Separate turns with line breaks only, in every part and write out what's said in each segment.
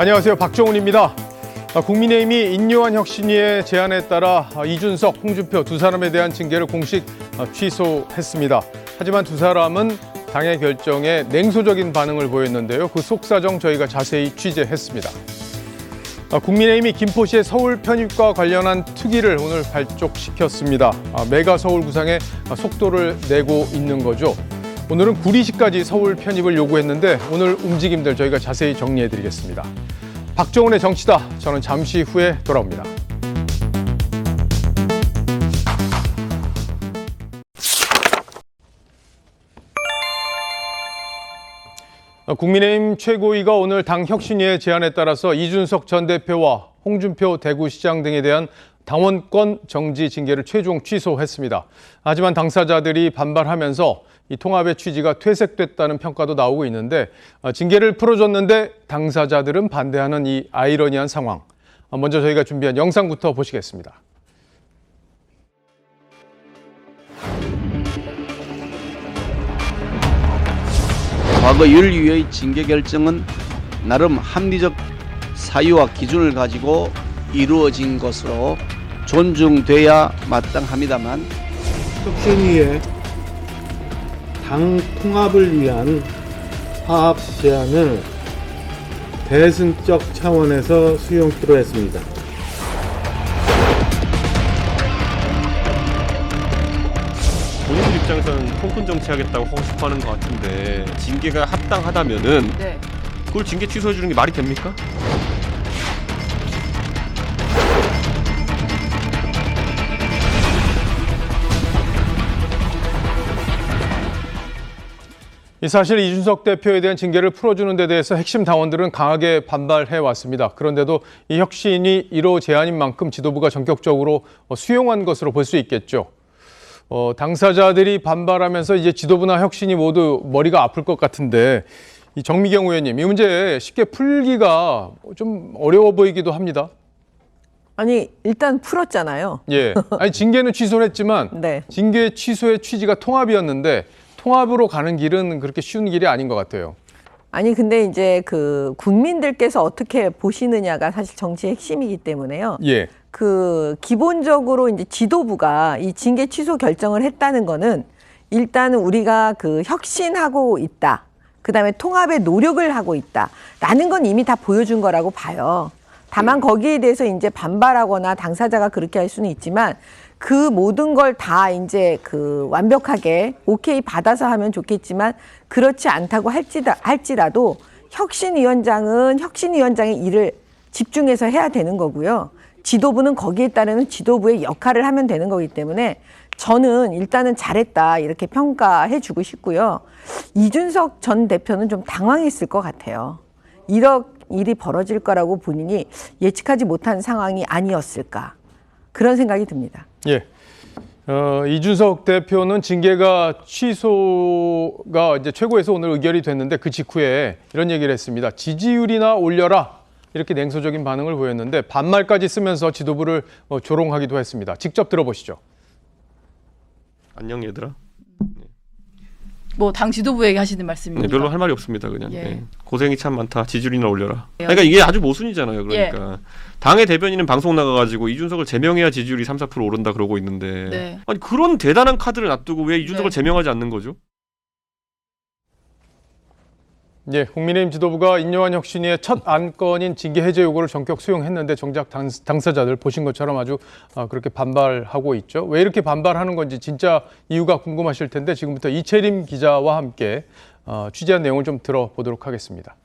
안녕하세요. 박정훈입니다. 국민의힘이 인요한 혁신위의 제안에 따라 이준석, 홍준표 두 사람에 대한 징계를 공식 취소했습니다. 하지만 두 사람은 당의 결정에 냉소적인 반응을 보였는데요. 그 속사정 저희가 자세히 취재했습니다. 국민의힘이 김포시의 서울 편입과 관련한 특위를 오늘 발족시켰습니다. 메가 서울 구상에 속도를 내고 있는 거죠. 오늘은 구리시까지 서울 편입을 요구했는데 오늘 움직임들 저희가 자세히 정리해드리겠습니다. 박정훈의 정치다. 저는 잠시 후에 돌아옵니다. 국민의힘 최고위가 오늘 당 혁신위의 제안에 따라서 이준석 전 대표와 홍준표 대구시장 등에 대한 당원권 정지 징계를 최종 취소했습니다. 하지만 당사자들이 반발하면서 이 통합의 취지가 퇴색됐다는 평가도 나오고 있는데 징계를 풀어줬는데 당사자들은 반대하는 이 아이러니한 상황. 먼저 저희가 준비한 영상부터 보시겠습니다.
과거 윤리위의 징계 결정은 나름 합리적 사유와 기준을 가지고 이루어진 것으로 존중돼야 마땅합니다만
혁신위의 당 통합을 위한 화합 제안을 대승적 차원에서 수용키로 했습니다.
본인들 입장에서는 통큰 정치하겠다고 하고 싶어하는 것 같은데 징계가 합당하다면은 그걸 징계 취소해 주는 게 말이 됩니까?
이 사실 이준석 대표에 대한 징계를 풀어주는 데 대해서 핵심 당원들은 강하게 반발해 왔습니다. 그런데도 이 혁신이 1호 제안인 만큼 지도부가 전격적으로 수용한 것으로 볼 수 있겠죠. 당사자들이 반발하면서 이제 지도부나 혁신이 모두 머리가 아플 것 같은데 이 정미경 의원님, 이 문제 쉽게 풀기가 좀 어려워 보이기도 합니다.
아니 일단 풀었잖아요.
예, 아니 징계는 취소를 했지만
네.
징계 취소의 취지가 통합이었는데 통합으로 가는 길은 그렇게 쉬운 길이 아닌 것 같아요.
아니 근데 이제 그 국민들께서 어떻게 보시느냐가 사실 정치의 핵심이기 때문에요.
예.
그 기본적으로 이제 지도부가 이 징계 취소 결정을 했다는 거는 일단은 우리가 그 혁신하고 있다. 그다음에 통합에 노력을 하고 있다라는 건 이미 다 보여준 거라고 봐요. 다만 거기에 대해서 이제 반발하거나 당사자가 그렇게 할 수는 있지만 그 모든 걸 다 이제 그 완벽하게 오케이 받아서 하면 좋겠지만 그렇지 않다고 할지라도 혁신위원장은 혁신위원장의 일을 집중해서 해야 되는 거고요. 지도부는 거기에 따르는 지도부의 역할을 하면 되는 거기 때문에 저는 일단은 잘했다 이렇게 평가해 주고 싶고요. 이준석 전 대표는 좀 당황했을 것 같아요. 이런 일이 벌어질 거라고 본인이 예측하지 못한 상황이 아니었을까 그런 생각이 듭니다.
예. 이준석 대표는 징계가 취소가 이제 최고에서 오늘 의결이 됐는데 그 직후에 이런 얘기를 했습니다. 지지율이나 올려라. 이렇게 냉소적인 반응을 보였는데 반말까지 쓰면서 지도부를 조롱하기도 했습니다. 직접 들어보시죠.
안녕 얘들아.
뭐 당 지도부에게 하시는 말씀입니까?
네, 별로 할 말이 없습니다. 그냥
예.
예. 고생이 참 많다. 지지율이나 올려라. 그러니까 이게 아주 모순이잖아요. 그러니까 당의 대변인은 방송 나가가지고 이준석을 제명해야 지지율이 3, 4% 오른다 그러고 있는데
네.
아니 그런 대단한 카드를 놔두고 왜 이준석을 제명하지 않는 거죠?
예, 국민의힘 지도부가 인요한 혁신위의 첫 안건인 징계 해제 요구를 전격 수용했는데 정작 당사자들 보신 것처럼 아주 그렇게 반발하고 있죠. 왜 이렇게 반발하는 건지 진짜 이유가 궁금하실 텐데 지금부터 이채림 기자와 함께 취재한 내용을 좀 들어보도록 하겠습니다.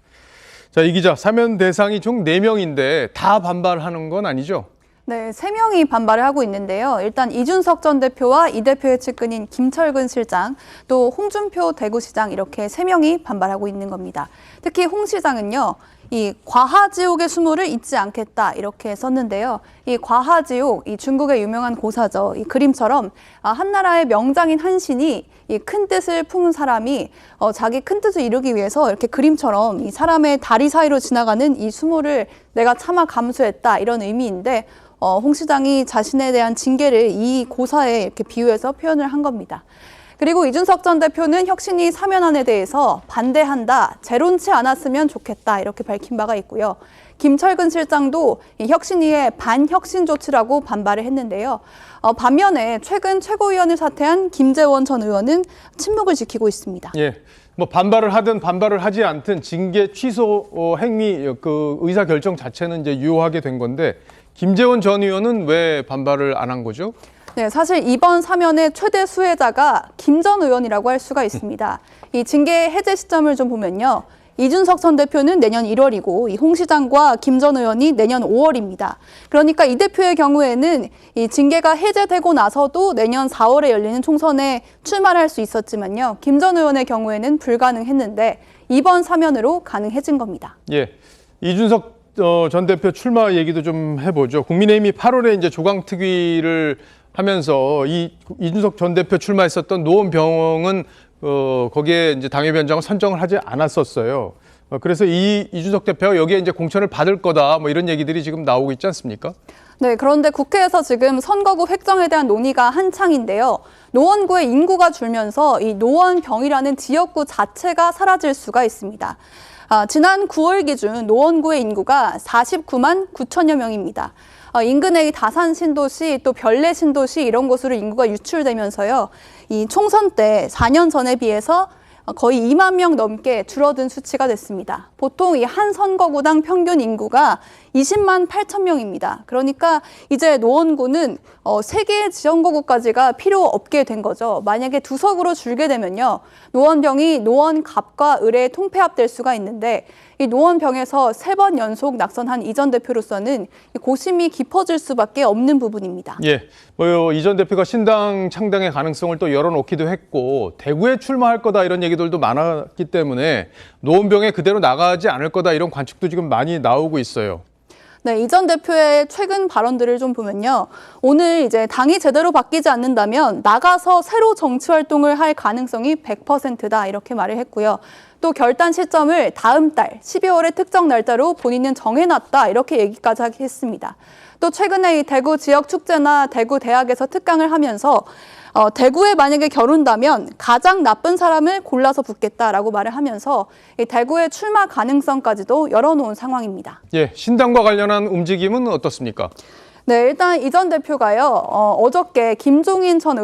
자, 이 기자, 사면 대상이 총 4명인데 다 반발하는 건 아니죠?
네, 3명이 반발을 하고 있는데요. 일단 이준석 전 대표와 이 대표의 측근인 김철근 실장, 또 홍준표 대구시장 이렇게 3명이 반발하고 있는 겁니다. 특히 홍 시장은요. 이 과하지옥의 수모를 잊지 않겠다 이렇게 썼는데요. 이 과하지옥, 이 중국의 유명한 고사죠. 이 그림처럼 한나라의 명장인 한신이 이 큰 뜻을 품은 사람이 자기 큰 뜻을 이루기 위해서 이렇게 그림처럼 이 사람의 다리 사이로 지나가는 이 수모를 내가 참아 감수했다 이런 의미인데 홍 시장이 자신에 대한 징계를 이 고사에 이렇게 비유해서 표현을 한 겁니다. 그리고 이준석 전 대표는 혁신위 사면안에 대해서 반대한다, 재론치 않았으면 좋겠다 이렇게 밝힌 바가 있고요. 김철근 실장도 이 혁신위의 반혁신 조치라고 반발을 했는데요. 반면에 최근 최고위원을 사퇴한 김재원 전 의원은 침묵을 지키고 있습니다.
예. 뭐 반발을 하든 반발을 하지 않든 징계 취소 행위 그 의사 결정 자체는 이제 유효하게 된 건데 김재원 전 의원은 왜 반발을 안 한 거죠?
네, 사실 이번 사면의 최대 수혜자가 김 전 의원이라고 할 수가 있습니다. 이 징계 해제 시점을 좀 보면요. 이준석 전 대표는 내년 1월이고 이 홍 시장과 김 전 의원이 내년 5월입니다. 그러니까 이 대표의 경우에는 이 징계가 해제되고 나서도 내년 4월에 열리는 총선에 출마를 할 수 있었지만요. 김 전 의원의 경우에는 불가능했는데 이번 사면으로 가능해진 겁니다.
예. 이준석 전 대표 출마 얘기도 좀 해보죠. 국민의힘이 8월에 이제 조강특위를 하면서 이준석 전 대표 출마했었던 노원병은 거기에 이제 당협위원장을 선정을 하지 않았었어요. 그래서 이준석 대표가 여기에 이제 공천을 받을 거다 뭐 이런 얘기들이 지금 나오고 있지 않습니까?
네, 그런데 국회에서 지금 선거구 획정에 대한 논의가 한창인데요. 노원구의 인구가 줄면서 이 노원병이라는 지역구 자체가 사라질 수가 있습니다. 지난 9월 기준 노원구의 인구가 49만 9천여 명입니다. 인근의 다산 신도시 또 별내 신도시 이런 곳으로 인구가 유출되면서요. 이 총선 때 4년 전에 비해서 거의 2만 명 넘게 줄어든 수치가 됐습니다. 보통 이 한 선거구당 평균 인구가 20만 8천 명입니다. 그러니까 이제 노원구는 3개의 지정거구까지가 필요 없게 된 거죠. 만약에 2석으로 줄게 되면요. 노원병이 노원갑과 을에 통폐합될 수가 있는데 이 노원병에서 3번 연속 낙선한 이 전 대표로서는 고심이 깊어질 수밖에 없는 부분입니다.
예, 이 전 대표가 신당 창당의 가능성을 또 열어놓기도 했고 대구에 출마할 거다 이런 얘기들도 많았기 때문에 노원병에 그대로 나가지 않을 거다 이런 관측도 지금 많이 나오고 있어요.
네, 이 전 대표의 최근 발언들을 좀 보면요. 오늘 이제 당이 제대로 바뀌지 않는다면 나가서 새로 정치 활동을 할 가능성이 100%다 이렇게 말을 했고요. 또 결단 시점을 다음 달 12월의 특정 날짜로 본인은 정해놨다 이렇게 얘기까지 했습니다. 또 최근에 이 대구 지역 축제나 대구 대학에서 특강을 하면서 대구에 만약에 겨룬다면 가장 나쁜 사람을 골라서 붙겠다라고 말을 하면서 이 대구의 출마 가능성까지도 열어놓은 상황입니다.
예, 신당과 관련한 움직임은 어떻습니까?
네, 일단 이 전 대표가요, 어저께 김종인 전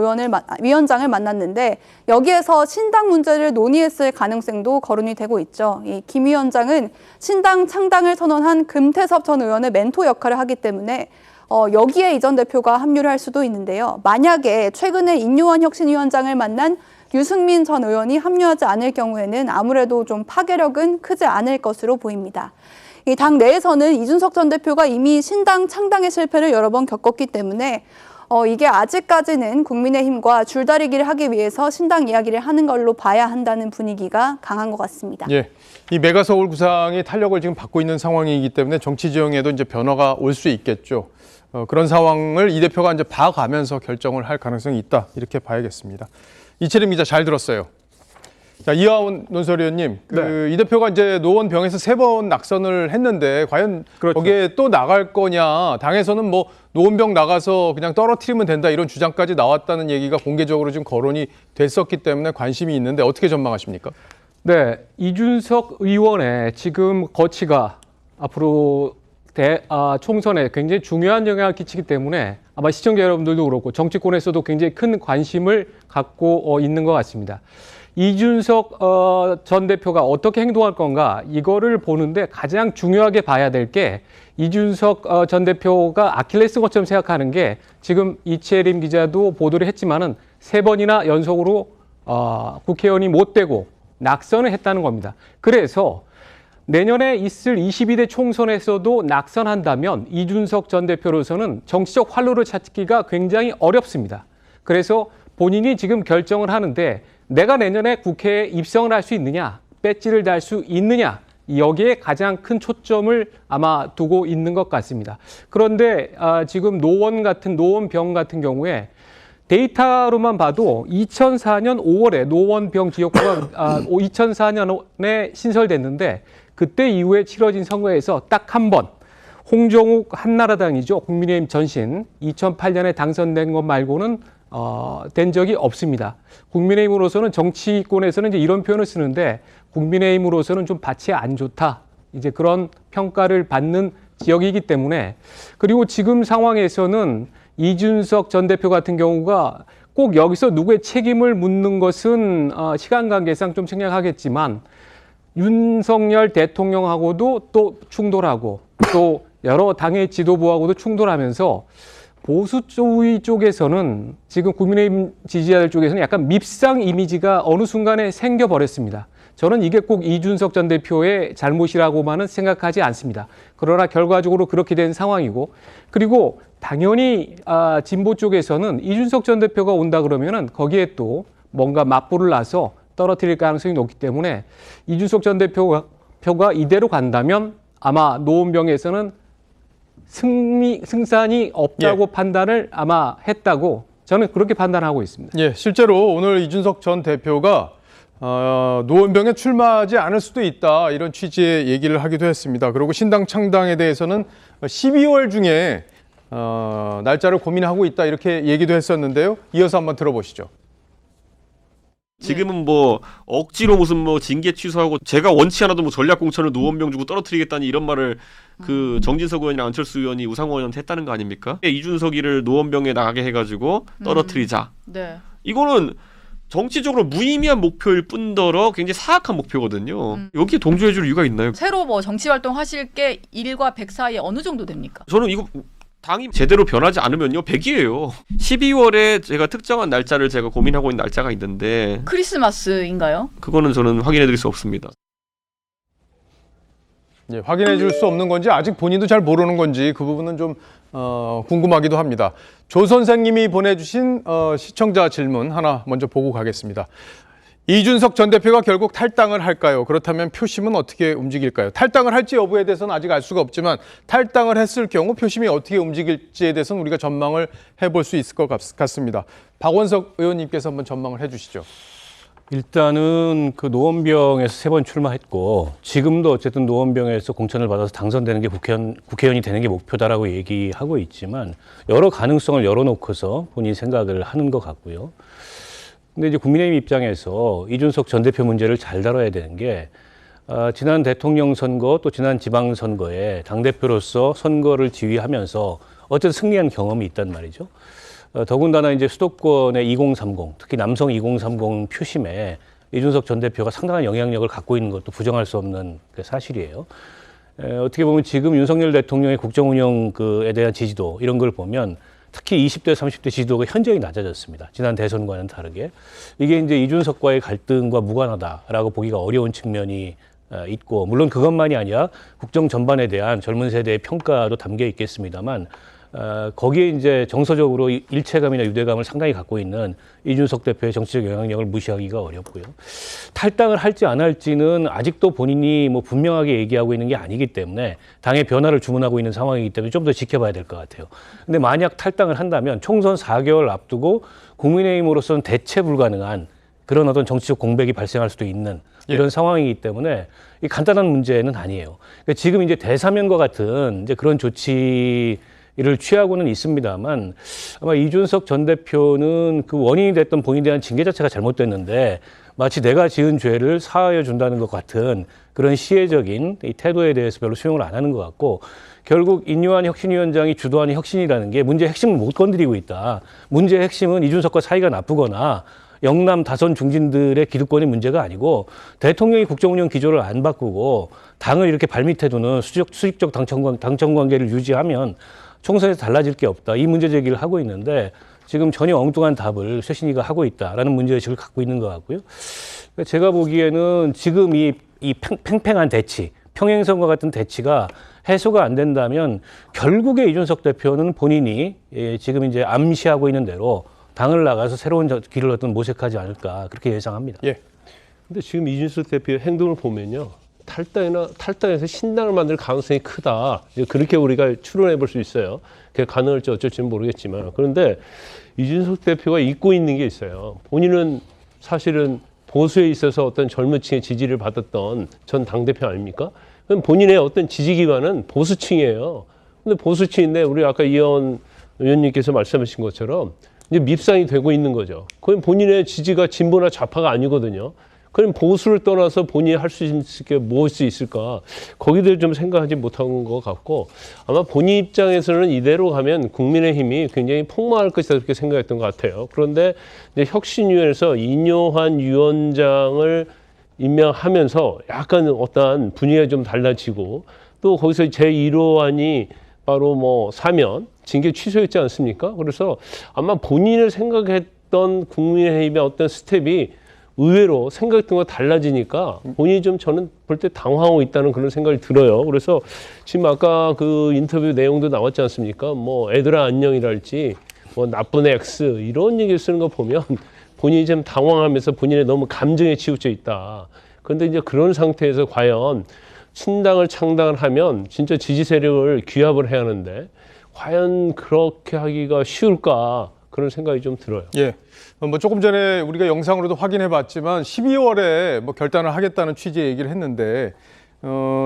위원장을 만났는데 여기에서 신당 문제를 논의했을 가능성도 거론이 되고 있죠. 이 김 위원장은 신당 창당을 선언한 금태섭 전 의원의 멘토 역할을 하기 때문에 여기에 이 전 대표가 합류를 할 수도 있는데요. 만약에 최근에 인요한 혁신위원장을 만난 유승민 전 의원이 합류하지 않을 경우에는 아무래도 좀 파괴력은 크지 않을 것으로 보입니다. 이 당 내에서는 이준석 전 대표가 이미 신당 창당의 실패를 여러 번 겪었기 때문에 이게 아직까지는 국민의힘과 줄다리기를 하기 위해서 신당 이야기를 하는 걸로 봐야 한다는 분위기가 강한 것 같습니다.
예, 이 메가서울 구상이 탄력을 지금 받고 있는 상황이기 때문에 정치 지형에도 이제 변화가 올 수 있겠죠. 그런 상황을 이 대표가 이제 봐가면서 결정을 할 가능성이 있다 이렇게 봐야겠습니다. 이채림 기자 잘 들었어요. 자, 이하운 논설위원님, 이 대표가 이제 노원병에서 3번 낙선을 했는데 과연 거기에 또 나갈 거냐? 당에서는 뭐 노원병 나가서 그냥 떨어뜨리면 된다 이런 주장까지 나왔다는 얘기가 공개적으로 지금 거론이 됐었기 때문에 관심이 있는데 어떻게 전망하십니까?
네, 이준석 의원의 지금 거취가 앞으로 총선에 굉장히 중요한 영향을 끼치기 때문에 아마 시청자 여러분들도 그렇고 정치권에서도 굉장히 큰 관심을 갖고 있는 것 같습니다. 이준석 전 대표가 어떻게 행동할 건가 이거를 보는데 가장 중요하게 봐야 될 게 이준석 전 대표가 아킬레스건처럼 생각하는 게 지금 이채림 기자도 보도를 했지만은 3번이나 연속으로 국회의원이 못 되고 낙선을 했다는 겁니다. 그래서 내년에 있을 22대 총선에서도 낙선한다면 이준석 전 대표로서는 정치적 활로를 찾기가 굉장히 어렵습니다. 그래서 본인이 지금 결정을 하는데 내가 내년에 국회에 입성을 할 수 있느냐, 배지를 달 수 있느냐, 여기에 가장 큰 초점을 아마 두고 있는 것 같습니다. 그런데 지금 노원병 같은 경우에 데이터로만 봐도 2004년 5월에 노원병 지역구가 2004년에 신설됐는데 그때 이후에 치러진 선거에서 딱 한 번 홍정욱 한나라당이죠. 국민의힘 전신 2008년에 당선된 것 말고는 된 적이 없습니다. 국민의힘으로서는 정치권에서는 이제 이런 표현을 쓰는데 국민의힘으로서는 좀 밭이 안 좋다. 이제 그런 평가를 받는 지역이기 때문에 그리고 지금 상황에서는 이준석 전 대표 같은 경우가 꼭 여기서 누구의 책임을 묻는 것은 시간 관계상 좀 생략하겠지만 윤석열 대통령하고도 또 충돌하고 또 여러 당의 지도부하고도 충돌하면서 보수주의 쪽에서는 지금 국민의힘 지지자들 쪽에서는 약간 밉상 이미지가 어느 순간에 생겨버렸습니다. 저는 이게 꼭 이준석 전 대표의 잘못이라고만은 생각하지 않습니다. 그러나 결과적으로 그렇게 된 상황이고 그리고 당연히 진보 쪽에서는 이준석 전 대표가 온다 그러면은 거기에 또 뭔가 맞불을 놔서 떨어뜨릴 가능성이 높기 때문에 이준석 전 대표가 이대로 간다면 아마 노원병에서는 승산이 없다고 판단을 아마 했다고 저는 그렇게 판단하고 있습니다.
예, 실제로 오늘 이준석 전 대표가 노원병에 출마하지 않을 수도 있다 이런 취지의 얘기를 하기도 했습니다. 그리고 신당 창당에 대해서는 12월 중에 날짜를 고민하고 있다 이렇게 얘기도 했었는데요. 이어서 한번 들어보시죠.
지금은 뭐 억지로 무슨 뭐 징계 취소하고 제가 원치 않아도 뭐 전략공천을 노원병 주고 떨어뜨리겠다니 이런 말을 그 정진석 의원이랑 안철수 의원이 우상호 의원한테 했다는 거 아닙니까? 이준석이를 노원병에 나가게 해가지고 떨어뜨리자.
네.
이거는 정치적으로 무의미한 목표일 뿐더러 굉장히 사악한 목표거든요. 여기에 동조해줄 이유가 있나요?
새로 뭐 정치 활동 하실 게 1과 100 사이에 어느 정도 됩니까?
저는 이거 당이 제대로 변하지 않으면요 100이에요. 12월에 제가 특정한 날짜를 제가 고민하고 있는 날짜가 있는데
크리스마스인가요?
그거는 저는 확인해드릴 수 없습니다.
예, 확인해 줄 수 없는 건지 아직 본인도 잘 모르는 건지 그 부분은 좀 궁금하기도 합니다. 조 선생님이 보내주신 시청자 질문 하나 먼저 보고 가겠습니다. 이준석 전 대표가 결국 탈당을 할까요? 그렇다면 표심은 어떻게 움직일까요? 탈당을 할지 여부에 대해서는 아직 알 수가 없지만 탈당을 했을 경우 표심이 어떻게 움직일지에 대해서는 우리가 전망을 해볼 수 있을 것 같습니다. 박원석 의원님께서 한번 전망을 해주시죠.
일단은 그 노원병에서 3번 출마했고 지금도 어쨌든 노원병에서 공천을 받아서 당선되는 게 국회의원이 되는 게 목표다라고 얘기하고 있지만 여러 가능성을 열어놓고서 본인 생각을 하는 것 같고요. 근데 이제 국민의힘 입장에서 이준석 전 대표 문제를 잘 다뤄야 되는 게 지난 대통령 선거 또 지난 지방선거에 당대표로서 선거를 지휘하면서 어쨌든 승리한 경험이 있단 말이죠. 더군다나 이제 수도권의 2030, 특히 남성 2030 표심에 이준석 전 대표가 상당한 영향력을 갖고 있는 것도 부정할 수 없는 사실이에요. 어떻게 보면 지금 윤석열 대통령의 국정운영에 대한 지지도 이런 걸 보면 특히 20대, 30대 지지도가 현저히 낮아졌습니다. 지난 대선과는 다르게. 이게 이제 이준석과의 갈등과 무관하다라고 보기가 어려운 측면이 있고, 물론 그것만이 아니라 국정 전반에 대한 젊은 세대의 평가도 담겨 있겠습니다만, 거기에 이제 정서적으로 일체감이나 유대감을 상당히 갖고 있는 이준석 대표의 정치적 영향력을 무시하기가 어렵고요. 탈당을 할지 안 할지는 아직도 본인이 뭐 분명하게 얘기하고 있는 게 아니기 때문에 당의 변화를 주문하고 있는 상황이기 때문에 좀 더 지켜봐야 될 것 같아요. 근데 만약 탈당을 한다면 총선 4개월 앞두고 국민의힘으로서는 대체 불가능한 그런 어떤 정치적 공백이 발생할 수도 있는 이런 상황이기 때문에 이 간단한 문제는 아니에요. 그러니까 지금 이제 대사면과 같은 이제 그런 조치를 취하고는 있습니다만 아마 이준석 전 대표는 그 원인이 됐던 본인에 대한 징계 자체가 잘못됐는데 마치 내가 지은 죄를 사하여 준다는 것 같은 그런 시혜적인 이 태도에 대해서 별로 수용을 안 하는 것 같고 결국 인요한 혁신위원장이 주도하는 혁신이라는 게 문제의 핵심을 못 건드리고 있다. 문제의 핵심은 이준석과 사이가 나쁘거나 영남 다선 중진들의 기득권이 문제가 아니고 대통령이 국정운영 기조를 안 바꾸고 당을 이렇게 발밑에 두는 수직적 당청 관계를 유지하면 총선에서 달라질 게 없다. 이 문제 제기를 하고 있는데 지금 전혀 엉뚱한 답을 최신희가 하고 있다라는 문제의식을 갖고 있는 것 같고요. 제가 보기에는 지금 이 팽팽한 대치, 평행선과 같은 대치가 해소가 안 된다면 결국에 이준석 대표는 본인이 지금 이제 암시하고 있는 대로 당을 나가서 새로운 길을 어떤 모색하지 않을까 그렇게 예상합니다.
예.
근데 지금 이준석 대표의 행동을 보면요. 탈당해서 신당을 만들 가능성이 크다. 그렇게 우리가 추론해 볼 수 있어요. 그게 가능할지 어쩔지는 모르겠지만. 그런데 이준석 대표가 잊고 있는 게 있어요. 본인은 사실은 보수에 있어서 어떤 젊은 층의 지지를 받았던 전 당대표 아닙니까? 그럼 본인의 어떤 지지 기반은 보수층이에요. 근데 보수층인데 우리 아까 이현 의원님께서 말씀하신 것처럼 이제 밉상이 되고 있는 거죠. 그건 본인의 지지가 진보나 좌파가 아니거든요. 그럼 보수를 떠나서 본인이 할 수 있을 게 무엇이 있을까? 거기에 대해 좀 생각하지 못한 것 같고, 아마 본인 입장에서는 이대로 가면 국민의힘이 굉장히 폭망할 것이다 그렇게 생각했던 것 같아요. 그런데 이제 혁신위원회에서 인요한 위원장을 임명하면서 약간 어떠한 분위기가 좀 달라지고, 또 거기서 제1호안이 바로 뭐 사면, 징계 취소했지 않습니까? 그래서 아마 본인을 생각했던 국민의힘의 어떤 스텝이 의외로 생각했던 거 달라지니까 본인이 좀 저는 볼 때 당황하고 있다는 그런 생각이 들어요. 그래서 지금 아까 그 인터뷰 내용도 나왔지 않습니까? 뭐 애들아 안녕이랄지 뭐 나쁜 X 이런 얘기를 쓰는 거 보면 본인이 좀 당황하면서 본인의 너무 감정에 치우쳐 있다. 그런데 이제 그런 상태에서 과연 신당을 창당을 하면 진짜 지지 세력을 규합을 해야 하는데 과연 그렇게 하기가 쉬울까 그런 생각이 좀 들어요.
예. 뭐 조금 전에 우리가 영상으로도 확인해 봤지만 12월에 뭐 결단을 하겠다는 취지의 얘기를 했는데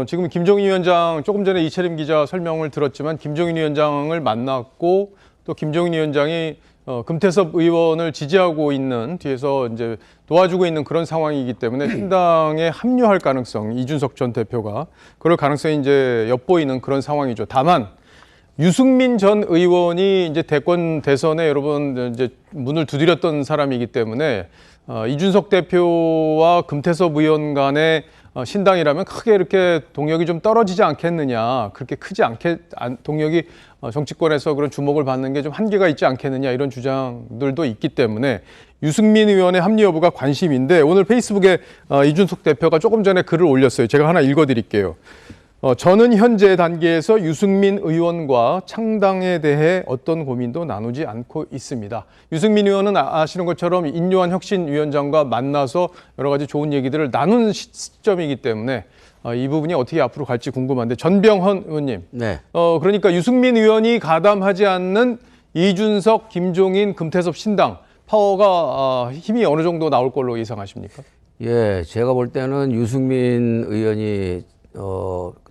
지금 김종인 위원장 조금 전에 이채림 기자 설명을 들었지만 김종인 위원장을 만났고 또 김종인 위원장이 금태섭 의원을 지지하고 있는 뒤에서 이제 도와주고 있는 그런 상황이기 때문에 신당에 합류할 가능성, 이준석 전 대표가 그럴 가능성이 이제 엿보이는 그런 상황이죠. 다만 유승민 전 의원이 이제 대선에 여러분 이제 문을 두드렸던 사람이기 때문에 이준석 대표와 금태섭 의원 간의 신당이라면 크게 이렇게 동력이 좀 떨어지지 않겠느냐, 그렇게 크지 않게 동력이 정치권에서 그런 주목을 받는 게 좀 한계가 있지 않겠느냐 이런 주장들도 있기 때문에 유승민 의원의 합류 여부가 관심인데 오늘 페이스북에 이준석 대표가 조금 전에 글을 올렸어요. 제가 하나 읽어드릴게요. 저는 현재 단계에서 유승민 의원과 창당에 대해 어떤 고민도 나누지 않고 있습니다. 유승민 의원은 아시는 것처럼 인요한 혁신위원장과 만나서 여러 가지 좋은 얘기들을 나눈 시점이기 때문에 이 부분이 어떻게 앞으로 갈지 궁금한데 전병헌 의원님.
네.
그러니까 유승민 의원이 가담하지 않는 이준석, 김종인, 금태섭 신당 파워가 힘이 어느 정도 나올 걸로 예상하십니까?
예, 제가 볼 때는 유승민 의원이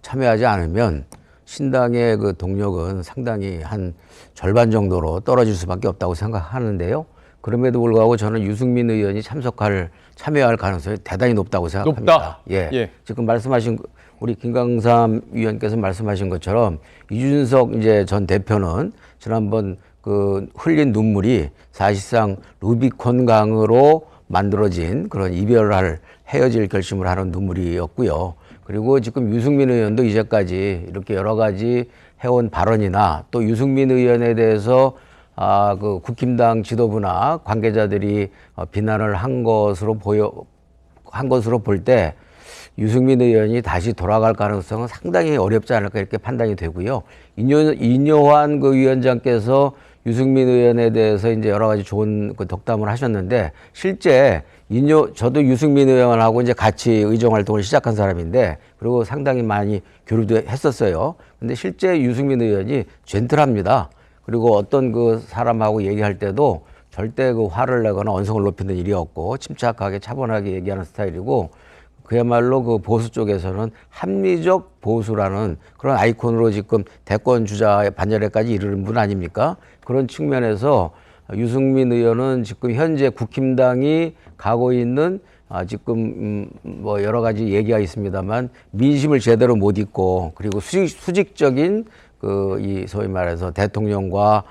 참여하지 않으면 신당의 그 동력은 상당히 한 절반 정도로 떨어질 수밖에 없다고 생각하는데요. 그럼에도 불구하고 저는 유승민 의원이 참여할 가능성이 대단히 높다고 생각합니다.
높다.
예. 지금 말씀하신 우리 김강삼 위원께서 말씀하신 것처럼 이준석 이제 전 대표는 지난번 그 흘린 눈물이 사실상 루비콘 강으로 만들어진 그런 헤어질 결심을 하는 눈물이었고요. 그리고 지금 유승민 의원도 이제까지 이렇게 여러 가지 해온 발언이나 또 유승민 의원에 대해서 그 국힘당 지도부나 관계자들이 비난을 한 것으로 볼 때 유승민 의원이 다시 돌아갈 가능성은 상당히 어렵지 않을까 이렇게 판단이 되고요. 인요한 그 위원장께서 유승민 의원에 대해서 이제 여러 가지 좋은 그 덕담을 하셨는데 실제 저도 유승민 의원하고 이제 같이 의정 활동을 시작한 사람인데 그리고 상당히 많이 교류도 했었어요. 근데 실제 유승민 의원이 젠틀합니다. 그리고 어떤 그 사람하고 얘기할 때도 절대 그 화를 내거나 언성을 높이는 일이 없고 침착하게 차분하게 얘기하는 스타일이고 그야말로 그 보수 쪽에서는 합리적 보수라는 그런 아이콘으로 지금 대권 주자 반열에까지 이르는 분 아닙니까? 그런 측면에서 유승민 의원은 지금 현재 국힘당이 가고 있는 지금 뭐 여러 가지 얘기가 있습니다만 민심을 제대로 못 잇고 그리고 수직적인 이 소위 말해서 대통령과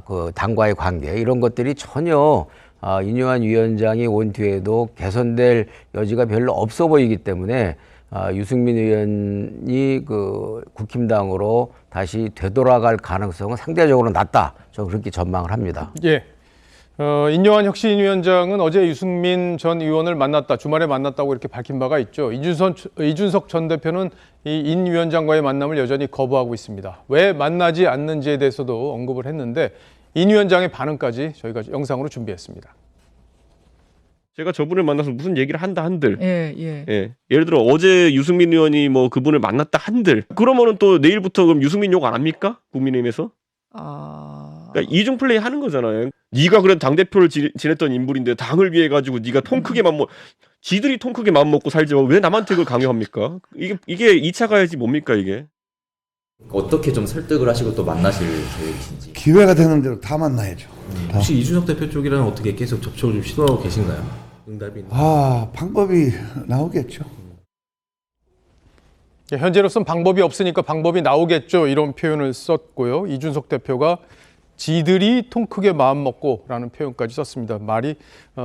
그 당과의 관계 이런 것들이 전혀 인요한 위원장이 온 뒤에도 개선될 여지가 별로 없어 보이기 때문에 유승민 의원이 그 국힘당으로 다시 되돌아갈 가능성은 상대적으로 낮다. 저는 그렇게 전망을 합니다.
예. 인요한 혁신위원장은 어제 유승민 전 의원을 만났다, 주말에 만났다고 이렇게 밝힌 바가 있죠. 이준석 전 대표는 이 인 위원장과의 만남을 여전히 거부하고 있습니다. 왜 만나지 않는지에 대해서도 언급을 했는데 인 위원장의 반응까지 저희가 영상으로 준비했습니다.
제가 저분을 만나서 무슨 얘기를 한다 한들
예.
예를 들어 어제 유승민 의원이 뭐 그분을 만났다 한들 그러면은 또 내일부터 그럼 유승민 욕 안 합니까? 국민의힘에서? 그러니까 이중 플레이 하는 거잖아요. 네가 그래도 당대표를 지냈던 인물인데 당을 위해 가지고 네가 통 크게 지들이 통 크게 마음 먹고 살지 왜 남한테 그걸 강요합니까? 이게 2차 가야지 뭡니까 이게?
어떻게 좀 설득을 하시고 또 만나실 계획이신지.
기회가 되는 대로 다 만나야죠.
혹시 이준석 대표 쪽이랑 어떻게 계속 접촉을 좀 시도하고 계신가요? 응답이 있나요?
방법이 나오겠죠.
현재로선 방법이 없으니까 방법이 나오겠죠. 이런 표현을 썼고요. 이준석 대표가 지들이 통 크게 마음 먹고라는 표현까지 썼습니다. 말이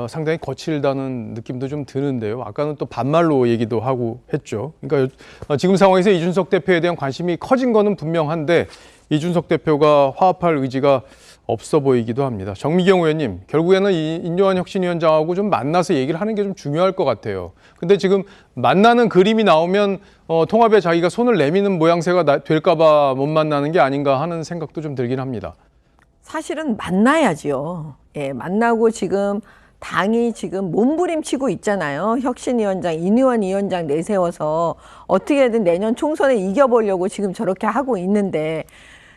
상당히 거칠다는 느낌도 좀 드는데요. 아까는 또 반말로 얘기도 하고 했죠. 그러니까 지금 상황에서 이준석 대표에 대한 관심이 커진 거는 분명한데 이준석 대표가 화합할 의지가 없어 보이기도 합니다. 정미경 의원님, 결국에는 인요한 혁신위원장하고 좀 만나서 얘기를 하는 게 좀 중요할 것 같아요. 근데 지금 만나는 그림이 나오면 통합에 자기가 손을 내미는 모양새가 될까 봐 못 만나는 게 아닌가 하는 생각도 좀 들긴 합니다.
사실은 만나야지요. 예, 만나고 지금 당이 지금 몸부림치고 있잖아요. 혁신위원장, 인의원 위원장 내세워서 어떻게든 내년 총선에 이겨보려고 지금 저렇게 하고 있는데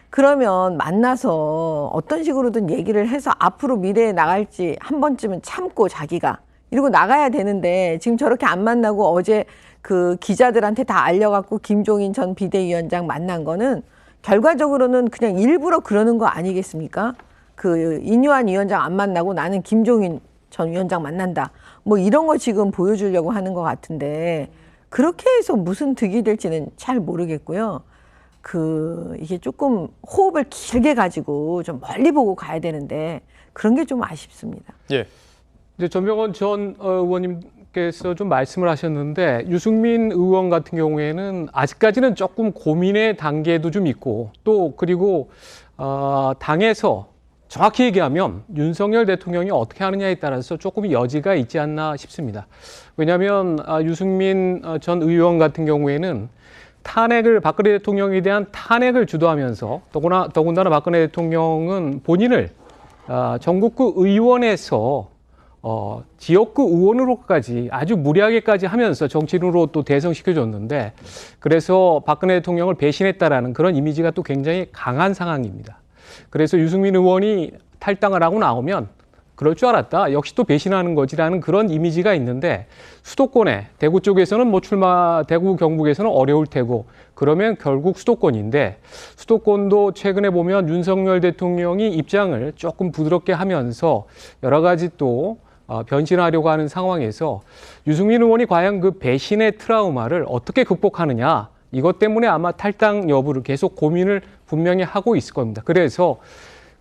그러면 만나서 어떤 식으로든 얘기를 해서 앞으로 미래에 나갈지 한 번쯤은 참고 자기가 이러고 나가야 되는데 지금 저렇게 안 만나고 어제 그 기자들한테 다 알려갖고 김종인 전 비대위원장 만난 거는 결과적으로는 그냥 일부러 그러는 거 아니겠습니까? 그 인요한 위원장 안 만나고 나는 김종인 전 위원장 만난다. 뭐 이런 거 지금 보여주려고 하는 것 같은데 그렇게 해서 무슨 득이 될지는 잘 모르겠고요. 이게 조금 호흡을 길게 가지고 좀 멀리 보고 가야 되는데 그런 게 좀 아쉽습니다.
예.
이제 전병헌 전 의원님께서 좀 말씀을 하셨는데 유승민 의원 같은 경우에는 아직까지는 조금 고민의 단계도 좀 있고 또 그리고 당에서 정확히 얘기하면 윤석열 대통령이 어떻게 하느냐에 따라서 조금 여지가 있지 않나 싶습니다. 왜냐하면 유승민 전 의원 같은 경우에는 박근혜 대통령에 대한 탄핵을 주도하면서 더군다나 박근혜 대통령은 본인을 전국구 의원에서 지역구 의원으로까지 아주 무리하게까지 하면서 정치인으로 또 대성시켜줬는데 그래서 박근혜 대통령을 배신했다라는 그런 이미지가 또 굉장히 강한 상황입니다. 그래서 유승민 의원이 탈당을 하고 나오면 그럴 줄 알았다. 역시 또 배신하는 거지라는 그런 이미지가 있는데 수도권에 대구 쪽에서는 뭐 대구 경북에서는 어려울 테고 그러면 결국 수도권인데 수도권도 최근에 보면 윤석열 대통령이 입장을 조금 부드럽게 하면서 여러 가지 또 변신하려고 하는 상황에서 유승민 의원이 과연 그 배신의 트라우마를 어떻게 극복하느냐 이것 때문에 아마 탈당 여부를 계속 고민을 분명히 하고 있을 겁니다. 그래서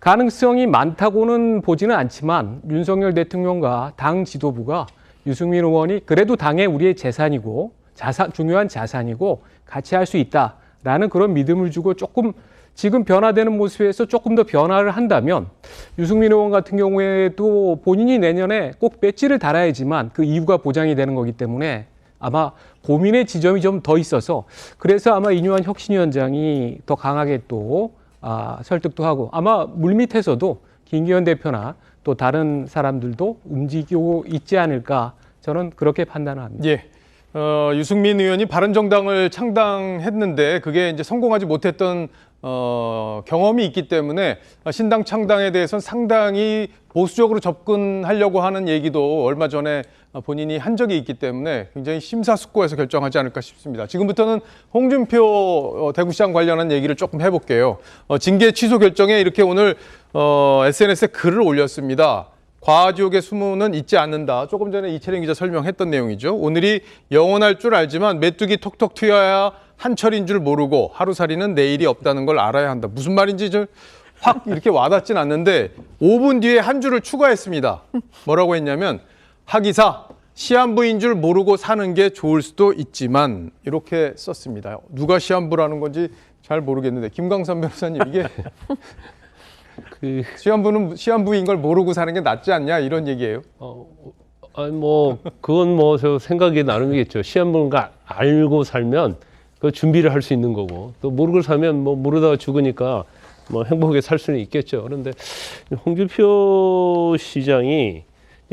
가능성이 많다고는 보지는 않지만 윤석열 대통령과 당 지도부가 유승민 의원이 그래도 당의 우리의 재산이고 중요한 자산이고 같이 할 수 있다라는 그런 믿음을 주고 조금 지금 변화되는 모습에서 조금 더 변화를 한다면 유승민 의원 같은 경우에도 본인이 내년에 꼭 배지를 달아야지만 그 이유가 보장이 되는 거기 때문에 아마 고민의 지점이 좀 더 있어서 그래서 아마 인요한 혁신위원장이 더 강하게 또 설득도 하고 아마 물밑에서도 김기현 대표나 또 다른 사람들도 움직이고 있지 않을까 저는 그렇게 판단합니다.
예. 유승민 의원이 바른정당을 창당했는데 그게 이제 성공하지 못했던 경험이 있기 때문에 신당 창당에 대해서는 상당히 보수적으로 접근하려고 하는 얘기도 얼마 전에 본인이 한 적이 있기 때문에 굉장히 심사숙고해서 결정하지 않을까 싶습니다. 지금부터는 홍준표 대구시장 관련한 얘기를 조금 해볼게요. 징계 취소 결정에 이렇게 오늘 SNS에 글을 올렸습니다. 과지옥의 수모는 잊지 않는다. 조금 전에 이채령 기자 설명했던 내용이죠. 오늘이 영원할 줄 알지만 메뚜기 톡톡 튀어야 한철인 줄 모르고 하루살이는 내일이 없다는 걸 알아야 한다. 무슨 말인지 좀 확 이렇게 와닿진 않는데 5분 뒤에 한 줄을 추가했습니다. 뭐라고 했냐면 하기사 시한부인 줄 모르고 사는 게 좋을 수도 있지만 이렇게 썼습니다. 누가 시한부라는 건지 잘 모르겠는데 김광삼 변호사님 이게 시한부인 걸 모르고 사는 게 낫지 않냐 이런 얘기예요.
아니 그건 저 생각이 나름이겠죠. 시한부인 걸 알고 살면 그 준비를 할 수 있는 거고 또 모르고 살면 모르다가 죽으니까 행복하게 살 수는 있겠죠. 그런데 홍준표 시장이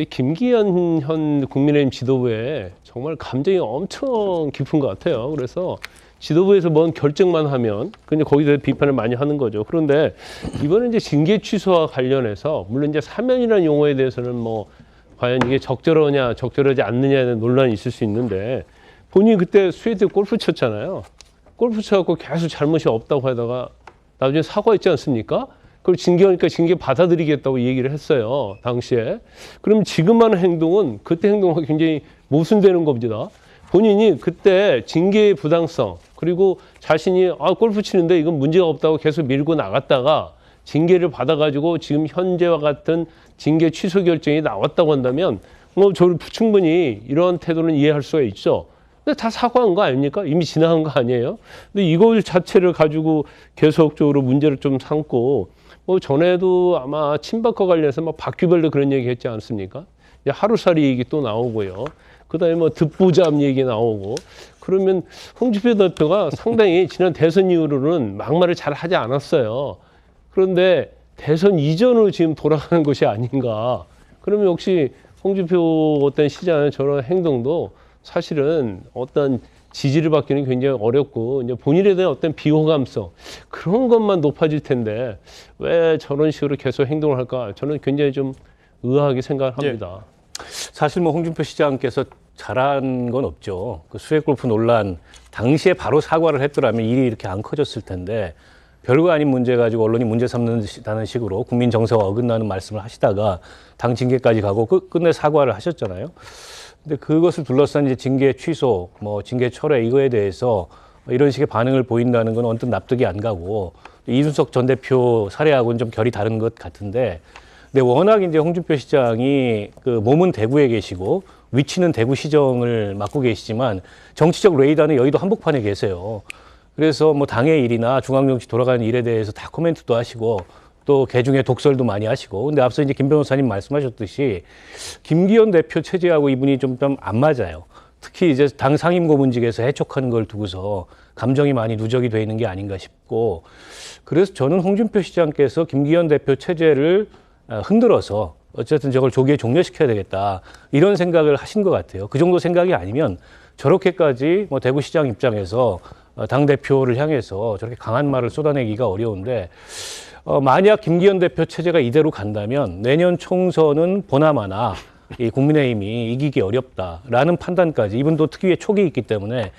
김기현 현 국민의힘 지도부에 정말 감정이 엄청 깊은 것 같아요. 그래서 지도부에서 뭔 결정만 하면 그냥 거기에 대해 비판을 많이 하는 거죠. 그런데 이번에 이제 징계 취소와 관련해서 물론 이제 사면이라는 용어에 대해서는 과연 이게 적절하냐 적절하지 않느냐에 대한 논란이 있을 수 있는데 본인이 그때 스웨덴 골프 쳤잖아요. 골프 쳐갖고 계속 잘못이 없다고 하다가 나중에 사과했지 않습니까? 그걸 징계하니까 징계 받아들이겠다고 얘기를 했어요. 당시에. 그럼 지금 하는 행동은 그때 행동과 굉장히 모순되는 겁니다. 본인이 그때 징계의 부당성 그리고 자신이 골프 치는데 이건 문제가 없다고 계속 밀고 나갔다가 징계를 받아가지고 지금 현재와 같은 징계 취소 결정이 나왔다고 한다면 저를 충분히 이런 태도는 이해할 수가 있죠. 근데 다 사과한 거 아닙니까? 이미 지나간 거 아니에요? 근데 이걸 자체를 가지고 계속적으로 문제를 좀 삼고 전에도 아마 친박과 관련해서 박규별도 그런 얘기 했지 않습니까? 하루살이 얘기 또 나오고요. 그다음에 듣보잡 얘기 나오고 그러면 홍준표 대표가 상당히 지난 대선 이후로는 막말을 잘 하지 않았어요. 그런데 대선 이전으로 지금 돌아가는 것이 아닌가. 그러면 역시 홍준표 어떤 시장의 저런 행동도 사실은 어떤 지지를 받기는 굉장히 어렵고 이제 본인에 대한 어떤 비호감성 그런 것만 높아질 텐데 왜 저런 식으로 계속 행동을 할까? 저는 굉장히 좀 의아하게 생각을 합니다.
사실 홍준표 시장께서 잘한 건 없죠. 그 수액 골프 논란 당시에 바로 사과를 했더라면 일이 이렇게 안 커졌을 텐데 별거 아닌 문제 가지고 언론이 문제 삼는다는 식으로 국민 정서와 어긋나는 말씀을 하시다가 당 징계까지 가고 끝내 사과를 하셨잖아요. 근데 그것을 둘러싼 이제 징계 취소, 징계 철회 이거에 대해서 이런 식의 반응을 보인다는 건 언뜻 납득이 안 가고 이준석 전 대표 사례하고는 좀 결이 다른 것 같은데, 근데 워낙 이제 홍준표 시장이 그 몸은 대구에 계시고 위치는 대구시정을 맡고 계시지만 정치적 레이더는 여의도 한복판에 계세요. 그래서 당의 일이나 중앙정치 돌아가는 일에 대해서 다 코멘트도 하시고 또 개중에 독설도 많이 하시고. 근데 앞서 이제 김 변호사님 말씀하셨듯이 김기현 대표 체제하고 이분이 좀 안 맞아요. 특히 이제 당 상임고문직에서 해촉하는 걸 두고서 감정이 많이 누적이 돼 있는 게 아닌가 싶고, 그래서 저는 홍준표 시장께서 김기현 대표 체제를 흔들어서 어쨌든 저걸 조기에 종료시켜야 되겠다 이런 생각을 하신 것 같아요. 그 정도 생각이 아니면 저렇게까지 대구시장 입장에서 당대표를 향해서 저렇게 강한 말을 쏟아내기가 어려운데, 만약 김기현 대표 체제가 이대로 간다면 내년 총선은 보나마나 이 국민의힘이 이기기 어렵다라는 판단까지 이분도 특유의 촉이 있기 때문에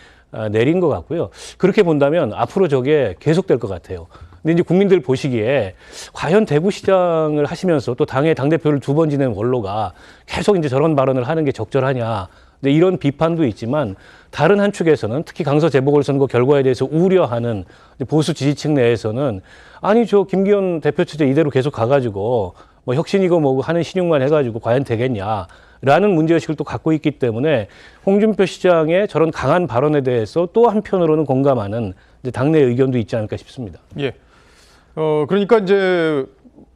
내린 것 같고요. 그렇게 본다면 앞으로 저게 계속될 것 같아요. 근데 이제 국민들 보시기에 과연 대구시장을 하시면서 또 당의 당대표를 2번 지낸 원로가 계속 이제 저런 발언을 하는 게 적절하냐. 근데 이런 비판도 있지만 다른 한 축에서는 특히 강서 재보궐선거 결과에 대해서 우려하는 보수 지지층 내에서는 아니 저 김기현 대표 체제 이대로 계속 가가지고 혁신이고 뭐고 하는 신용만 해가지고 과연 되겠냐라는 문제의식을 또 갖고 있기 때문에 홍준표 시장의 저런 강한 발언에 대해서 또 한편으로는 공감하는 이제 당내 의견도 있지 않을까 싶습니다.
예. 그러니까 이제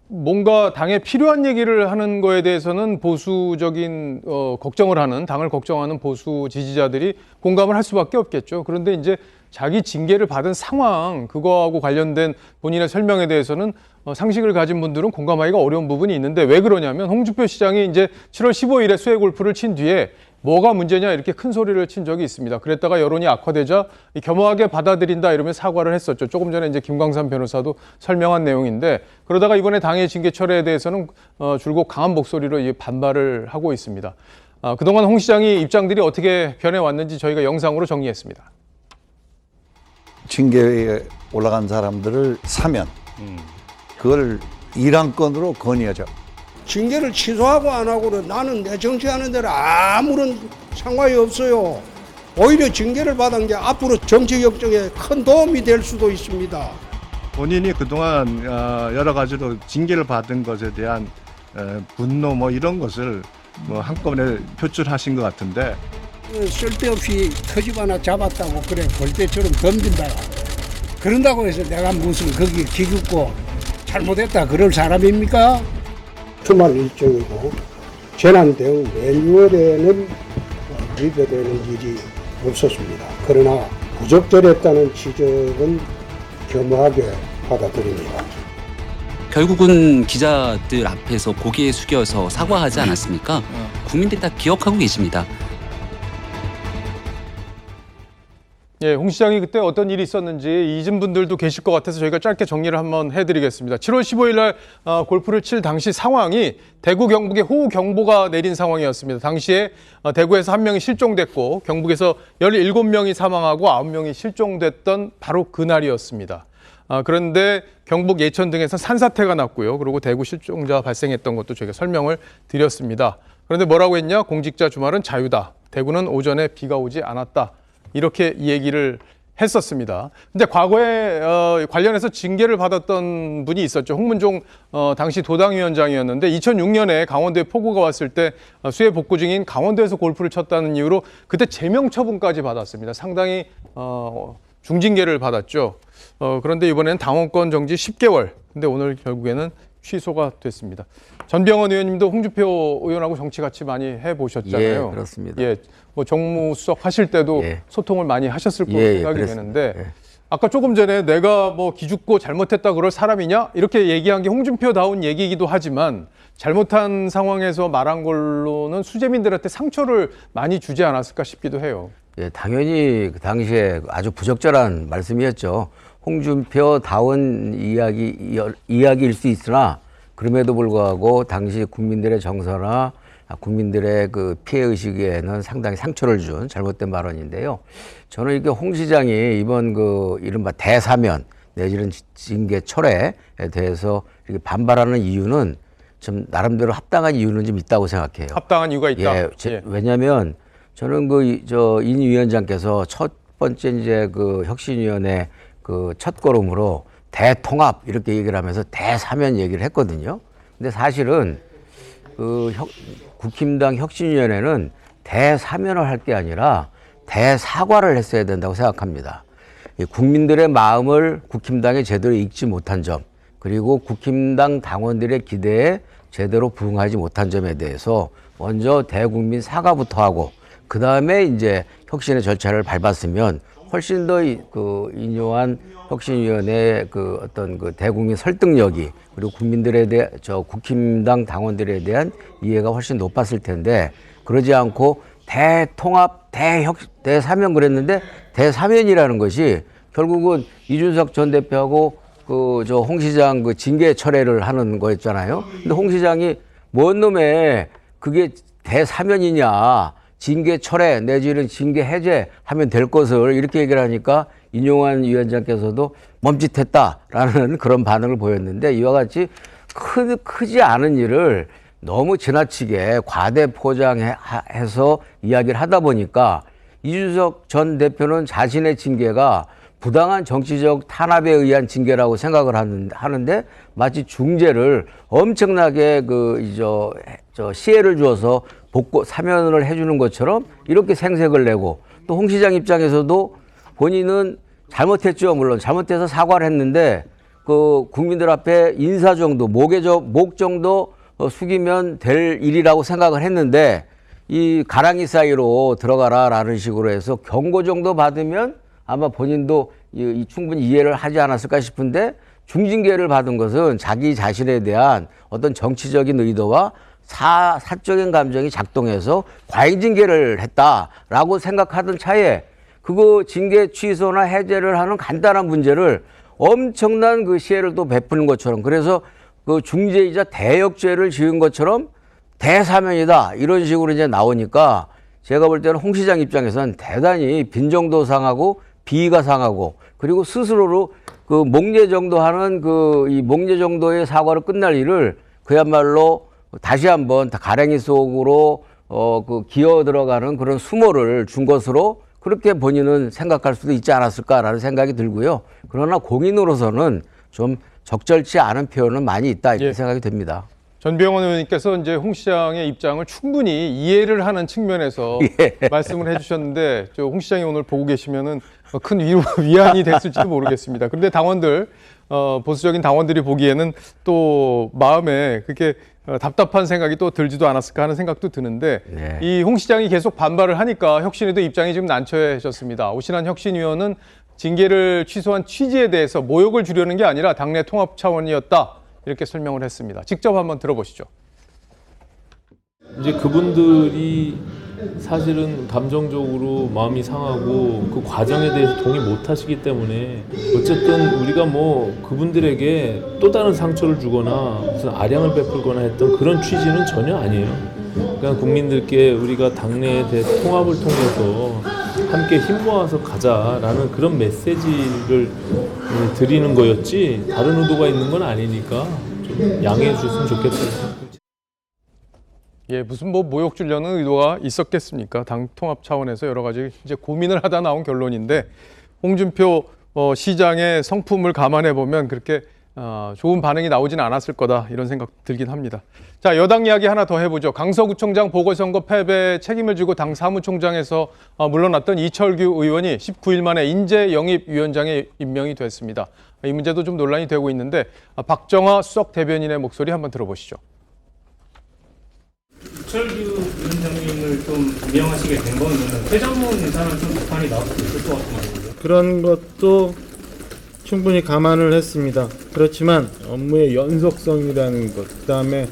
뭔가 당에 필요한 얘기를 하는 거에 대해서는 보수적인 걱정을 하는, 당을 걱정하는 보수 지지자들이 공감을 할 수밖에 없겠죠. 그런데 이제 자기 징계를 받은 상황, 그거하고 관련된 본인의 설명에 대해서는 상식을 가진 분들은 공감하기가 어려운 부분이 있는데, 왜 그러냐면 홍준표 시장이 이제 7월 15일에 수해 골프를 친 뒤에 뭐가 문제냐 이렇게 큰 소리를 친 적이 있습니다. 그랬다가 여론이 악화되자 겸허하게 받아들인다 이러면 사과를 했었죠. 조금 전에 이제 김광삼 변호사도 설명한 내용인데, 그러다가 이번에 당의 징계 철회에 대해서는 줄곧 강한 목소리로 반발을 하고 있습니다. 그동안 홍 시장이 입장들이 어떻게 변해왔는지 저희가 영상으로 정리했습니다.
징계에 올라간 사람들을 사면 그걸 일항권으로 건의하죠.
징계를 취소하고 안 하고는 나는 내 정치하는 데는 아무런 상관이 없어요. 오히려 징계를 받은 게 앞으로 정치 결정에 큰 도움이 될 수도 있습니다.
본인이 그동안 여러 가지로 징계를 받은 것에 대한 분노 이런 것을 한꺼번에 표출하신 것 같은데,
쓸데없이 터집 하나 잡았다고 그래 벌떼처럼 덤빈다. 그런다고 해서 내가 무슨 거기 기죽고 잘못했다 그럴 사람입니까? 주말 일정이고 재난 대응 매뉴얼에는 위배되는 일이 없었습니다. 그러나 부적절했다는 지적은 겸허하게 받아들입니다.
결국은 기자들 앞에서 고개 숙여서 사과하지 않았습니까? 국민들이 다 기억하고 계십니다.
예, 홍 시장이 그때 어떤 일이 있었는지 잊은 분들도 계실 것 같아서 저희가 짧게 정리를 한번 해드리겠습니다. 7월 15일 날 골프를 칠 당시 상황이 대구 경북에 호우 경보가 내린 상황이었습니다. 당시에 대구에서 1명이 실종됐고 경북에서 17명이 사망하고 9명이 실종됐던 바로 그날이었습니다. 그런데 경북 예천 등에서 산사태가 났고요. 그리고 대구 실종자 발생했던 것도 저희가 설명을 드렸습니다. 그런데 뭐라고 했냐? 공직자 주말은 자유다. 대구는 오전에 비가 오지 않았다. 이렇게 얘기를 했었습니다. 근데 과거에 관련해서 징계를 받았던 분이 있었죠. 홍문종 당시 도당위원장이었는데 2006년에 강원도에 폭우가 왔을 때 수해 복구 중인 강원도에서 골프를 쳤다는 이유로 그때 제명 처분까지 받았습니다. 상당히 중징계를 받았죠. 그런데 이번에는 당원권 정지 10개월. 근데 오늘 결국에는 취소가 됐습니다. 전병헌 의원님도 홍준표 의원하고 정치 같이 많이 해보셨잖아요.
예, 그렇습니다.
예, 뭐 정무수석 하실 때도 소통을 많이 하셨을 거로 생각이 되는데 아까 조금 전에 내가 뭐 기죽고 잘못했다 그럴 사람이냐 이렇게 얘기한 게 홍준표다운 얘기이기도 하지만 잘못한 상황에서 말한 걸로는 수재민들한테 상처를 많이 주지 않았을까 싶기도 해요.
예, 당연히 그 당시에 아주 부적절한 말씀이었죠. 홍준표다운 이야기일 수 있으나 그럼에도 불구하고 당시 국민들의 정서나 국민들의 그 피해 의식에는 상당히 상처를 준 잘못된 발언인데요. 저는 이게 홍 시장이 이번 그 이른바 대사면 내지는 징계 철회에 대해서 이렇게 반발하는 이유는 좀 나름대로 합당한 이유는 좀 있다고 생각해요.
합당한 이유가 있다.
예, 왜냐하면 저는 인 위원장께서 첫 번째 이제 그 혁신위원회 그 첫 걸음으로 대통합 이렇게 얘기를 하면서 대사면 얘기를 했거든요. 근데 사실은 그 국힘당 혁신위원회는 대사면을 할 게 아니라 대사과를 했어야 된다고 생각합니다. 국민들의 마음을 국힘당이 제대로 읽지 못한 점, 그리고 국힘당 당원들의 기대에 제대로 부응하지 못한 점에 대해서 먼저 대국민 사과부터 하고 그 다음에 이제 혁신의 절차를 밟았으면 훨씬 더 그 인요한 혁신위원회의 그 어떤 그 대국민 설득력이 그리고 국민들에 대한 국힘당 당원들에 대한 이해가 훨씬 높았을 텐데 그러지 않고 대통합 대사면 그랬는데 대사면이라는 것이 결국은 이준석 전 대표하고 그 홍 시장 그 징계 철회를 하는 거였잖아요. 근데 홍 시장이 뭔 놈의 그게 대사면이냐? 징계 철회 내지는 징계 해제하면 될 것을 이렇게 얘기를 하니까 인용환 위원장께서도 멈칫했다라는 그런 반응을 보였는데 이와 같이 크지 않은 일을 너무 지나치게 과대 포장해서 이야기를 하다 보니까 이준석 전 대표는 자신의 징계가 부당한 정치적 탄압에 의한 징계라고 생각을 하는데 마치 중재를 엄청나게 시혜를 주어서 사면을 해주는 것처럼 이렇게 생색을 내고 또 홍 시장 입장에서도 본인은 잘못했죠. 물론 잘못해서 사과를 했는데 그 국민들 앞에 인사 정도 목 정도 숙이면 될 일이라고 생각을 했는데 이 가랑이 사이로 들어가라라는 식으로 해서 경고 정도 받으면 아마 본인도 충분히 이해를 하지 않았을까 싶은데 중징계를 받은 것은 자기 자신에 대한 어떤 정치적인 의도와 사적인 감정이 작동해서 과잉징계를 했다라고 생각하던 차에 그거 징계 취소나 해제를 하는 간단한 문제를 엄청난 그 시혜를 또 베푸는 것처럼 그래서 그 중죄이자 대역죄를 지은 것처럼 대사면이다 이런 식으로 이제 나오니까 제가 볼 때는 홍 시장 입장에서는 대단히 빈정도 상하고 비위가 상하고 그리고 스스로로 그 목례 정도 하는 이 목례 정도의 사과로 끝날 일을 그야말로 다시 한번 가랭이 속으로 기어 들어가는 그런 수모를 준 것으로 그렇게 본인은 생각할 수도 있지 않았을까라는 생각이 들고요. 그러나 공인으로서는 좀 적절치 않은 표현은 많이 있다 이렇게 생각이 됩니다.
전병헌 의원님께서 이제 홍 시장의 입장을 충분히 이해를 하는 측면에서 말씀을 해주셨는데 홍 시장이 오늘 보고 계시면은 큰 위안이 됐을지도 모르겠습니다. 그런데 당원들 보수적인 당원들이 보기에는 또 마음에 그렇게 답답한 생각이 또 들지도 않았을까 하는 생각도 드는데 이 홍 시장이 계속 반발을 하니까 혁신위도 입장이 지금 난처해졌습니다. 오신환 혁신위원은 징계를 취소한 취지에 대해서 모욕을 주려는 게 아니라 당내 통합 차원이었다 이렇게 설명을 했습니다. 직접 한번 들어보시죠.
이제 그분들이
사실은 감정적으로 마음이 상하고 그 과정에 대해서 동의 못 하시기 때문에 어쨌든 우리가 뭐 그분들에게 또 다른 상처를 주거나 무슨 아량을 베풀거나 했던 그런 취지는 전혀 아니에요. 그러니까 국민들께 우리가 당내에 대해 통합을 통해서 함께 힘 모아서 가자라는 그런 메시지를 드리는 거였지 다른 의도가 있는 건 아니니까 좀 양해해 주셨으면 좋겠어요.
예, 무슨 뭐 모욕 주려는 의도가 있었겠습니까? 당 통합 차원에서 여러 가지 이제 고민을 하다 나온 결론인데 홍준표 시장의 성품을 감안해 보면 그렇게 좋은 반응이 나오지는 않았을 거다 이런 생각 들긴 합니다. 자, 여당 이야기 하나 더 해보죠. 강서구청장 보궐선거 패배 책임을 지고 당 사무총장에서 물러났던 이철규 의원이 19일 만에 인재영입위원장에 임명이 됐습니다. 이 문제도 좀 논란이 되고 있는데 박정화 수석 대변인의 목소리 한번 들어보시죠.
이철규 위원장님을 좀 임명하시게 된 거는 퇴장문 인사는 좀 비판이 나올 수 있을 것 같은데.
그런 것도 충분히 감안을 했습니다. 그렇지만 업무의 연속성이라는 것, 그다음에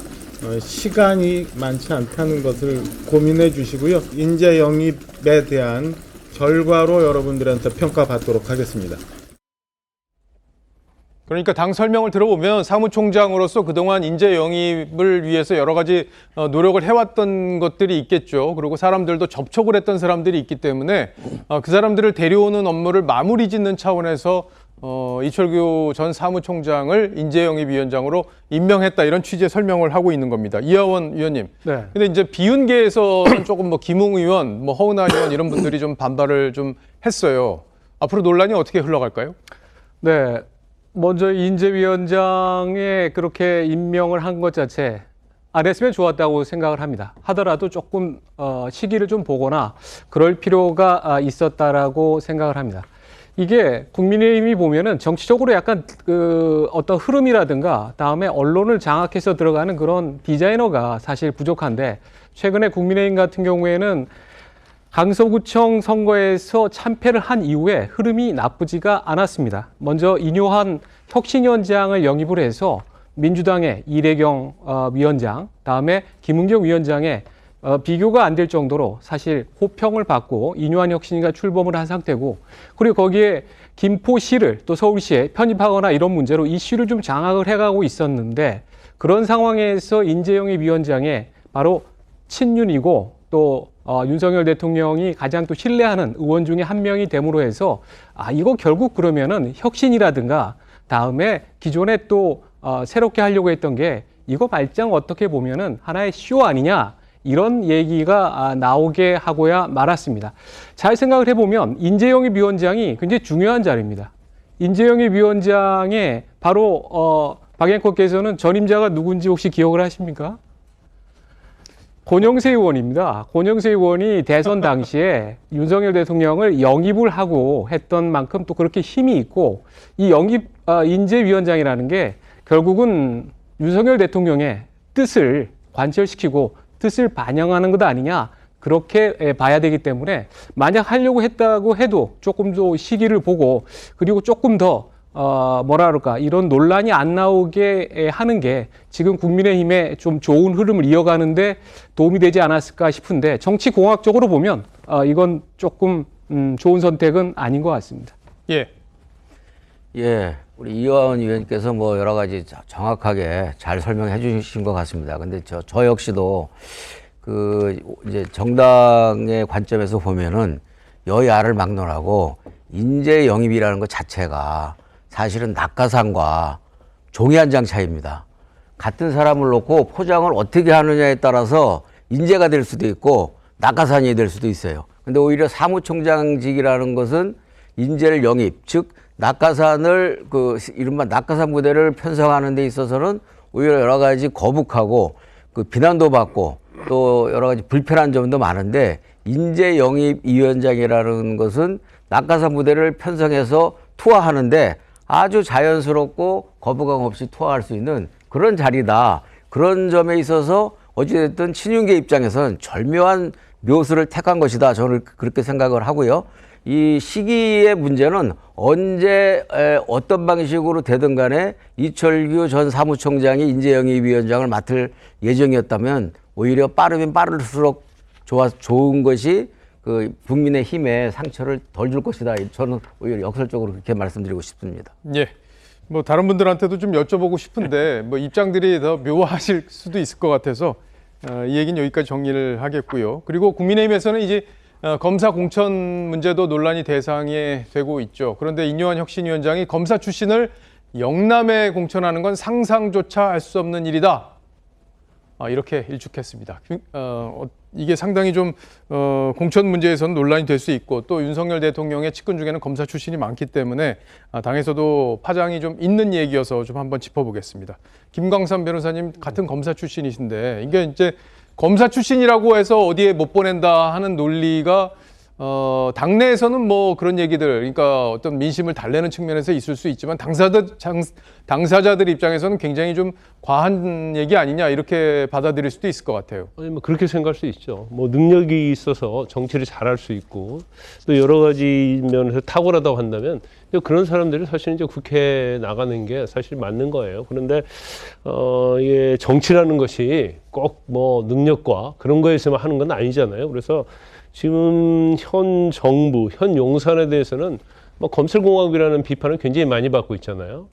시간이 많지 않다는 것을 고민해 주시고요. 인재 영입에 대한 결과로 여러분들한테 평가받도록 하겠습니다.
그러니까 당 설명을 들어보면 사무총장으로서 그동안 인재 영입을 위해서 여러 가지 노력을 해왔던 것들이 있겠죠. 그리고 사람들도 접촉을 했던 사람들이 있기 때문에 그 사람들을 데려오는 업무를 마무리 짓는 차원에서 이철규 전 사무총장을 인재영입위원장으로 임명했다 이런 취지의 설명을 하고 있는 겁니다. 이하원 위원님.
네.
근데 이제 비윤계에서는 조금 뭐 김웅 의원, 뭐 허은하 의원 이런 분들이 좀 반발을 좀 했어요. 앞으로 논란이 어떻게 흘러갈까요?
네. 먼저 인재위원장에 그렇게 임명을 한 것 자체 안 했으면 좋았다고 생각을 합니다. 하더라도 조금 시기를 좀 보거나 그럴 필요가 있었다라고 생각을 합니다. 이게 국민의힘이 보면은 정치적으로 약간 그 어떤 흐름이라든가 다음에 언론을 장악해서 들어가는 그런 디자이너가 사실 부족한데 최근에 국민의힘 같은 경우에는 강서구청 선거에서 참패를 한 이후에 흐름이 나쁘지가 않았습니다. 먼저 인요한 혁신위원장을 영입을 해서 민주당의 이래경 위원장, 다음에 김은경 위원장의 비교가 안 될 정도로 사실 호평을 받고 인요한 혁신위가 출범을 한 상태고 그리고 거기에 김포시를 또 서울시에 편입하거나 이런 문제로 이슈를 좀 장악을 해가고 있었는데 그런 상황에서 인재영입 위원장에 바로 친윤이고 또 윤석열 대통령이 가장 또 신뢰하는 의원 중에 한 명이 됨으로 해서 이거 결국 그러면은 혁신이라든가 다음에 기존에 또 새롭게 하려고 했던 게 이거 말짱 어떻게 보면은 하나의 쇼 아니냐 이런 얘기가 나오게 하고야 말았습니다. 잘 생각을 해보면 인재영입 위원장이 굉장히 중요한 자리입니다. 인재영입 위원장에 바로 박앵커께서는 전임자가 누군지 혹시 기억을 하십니까? 권영세 의원입니다. 권영세 의원이 대선 당시에 윤석열 대통령을 영입을 하고 했던 만큼 또 그렇게 힘이 있고 이 영입 인재위원장이라는 게 결국은 윤석열 대통령의 뜻을 관철시키고 뜻을 반영하는 것 아니냐 그렇게 봐야 되기 때문에 만약 하려고 했다고 해도 조금 더 시기를 보고 그리고 조금 더 뭐라 그럴까 이런 논란이 안 나오게 하는 게 지금 국민의힘에 좀 좋은 흐름을 이어가는데 도움이 되지 않았을까 싶은데 정치공학적으로 보면 이건 조금 좋은 선택은 아닌 것 같습니다.
예, 우리 이하원 의원께서 뭐 여러 가지 정확하게 잘 설명해 주신 것 같습니다. 근데 저 역시도 그 이제 정당의 관점에서 보면은 여야를 막론하고 인재 영입이라는 것 자체가 사실은 낙하산과 종이 한 장 차이입니다. 같은 사람을 놓고 포장을 어떻게 하느냐에 따라서 인재가 될 수도 있고 낙하산이 될 수도 있어요. 근데 오히려 사무총장직이라는 것은 인재를 영입, 즉 낙하산을 그 이른바 낙하산 부대를 편성하는 데 있어서는 오히려 여러 가지 거북하고 그 비난도 받고 또 여러 가지 불편한 점도 많은데 인재 영입 위원장이라는 것은 낙하산 부대를 편성해서 투하하는데 아주 자연스럽고 거부감 없이 투하할 수 있는 그런 자리다. 그런 점에 있어서 어찌됐든 친윤계 입장에서는 절묘한 묘수를 택한 것이다. 저는 그렇게 생각을 하고요. 이 시기의 문제는 언제 어떤 방식으로 되든 간에 이철규 전 사무총장이 인재영입위원장을 맡을 예정이었다면 오히려 빠르면 빠를수록 좋은 것이 그 국민의 힘에 상처를 덜 줄 것이다. 저는 오히려 역설적으로 그렇게 말씀드리고 싶습니다.
예. 뭐 다른 분들한테도 좀 여쭤보고 싶은데 뭐 입장들이 더 묘하실 수도 있을 것 같아서 이 얘기는 여기까지 정리를 하겠고요. 그리고 국민의힘에서는 이제 검사 공천 문제도 논란이 대상이 되고 있죠. 그런데 인요한 혁신위원장이 검사 출신을 영남에 공천하는 건 상상조차 할 수 없는 일이다. 이렇게 일축했습니다. 이게 상당히 좀 공천 문제에서는 논란이 될 수 있고 또 윤석열 대통령의 측근 중에는 검사 출신이 많기 때문에 당에서도 파장이 좀 있는 얘기여서 좀 한번 짚어보겠습니다. 김광삼 변호사님 같은 검사 출신이신데 이게 이제 검사 출신이라고 해서 어디에 못 보낸다 하는 논리가 당내에서는 뭐 그런 얘기들, 그러니까 어떤 민심을 달래는 측면에서 있을 수 있지만 당사자들 입장에서는 굉장히 좀 과한 얘기 아니냐 이렇게 받아들일 수도 있을 것 같아요.
아니, 뭐 그렇게 생각할 수 있죠. 뭐 능력이 있어서 정치를 잘할 수 있고 또 여러 가지 면에서 탁월하다고 한다면 그런 사람들이 사실 이제 국회에 나가는 게 사실 맞는 거예요. 그런데 이게 정치라는 것이 꼭 뭐 능력과 그런 거에서만 하는 건 아니잖아요. 그래서 지금 현 정부, 현 용산에 대해서는 뭐 검찰공화국이라는 비판을 굉장히 많이 받고 있잖아요.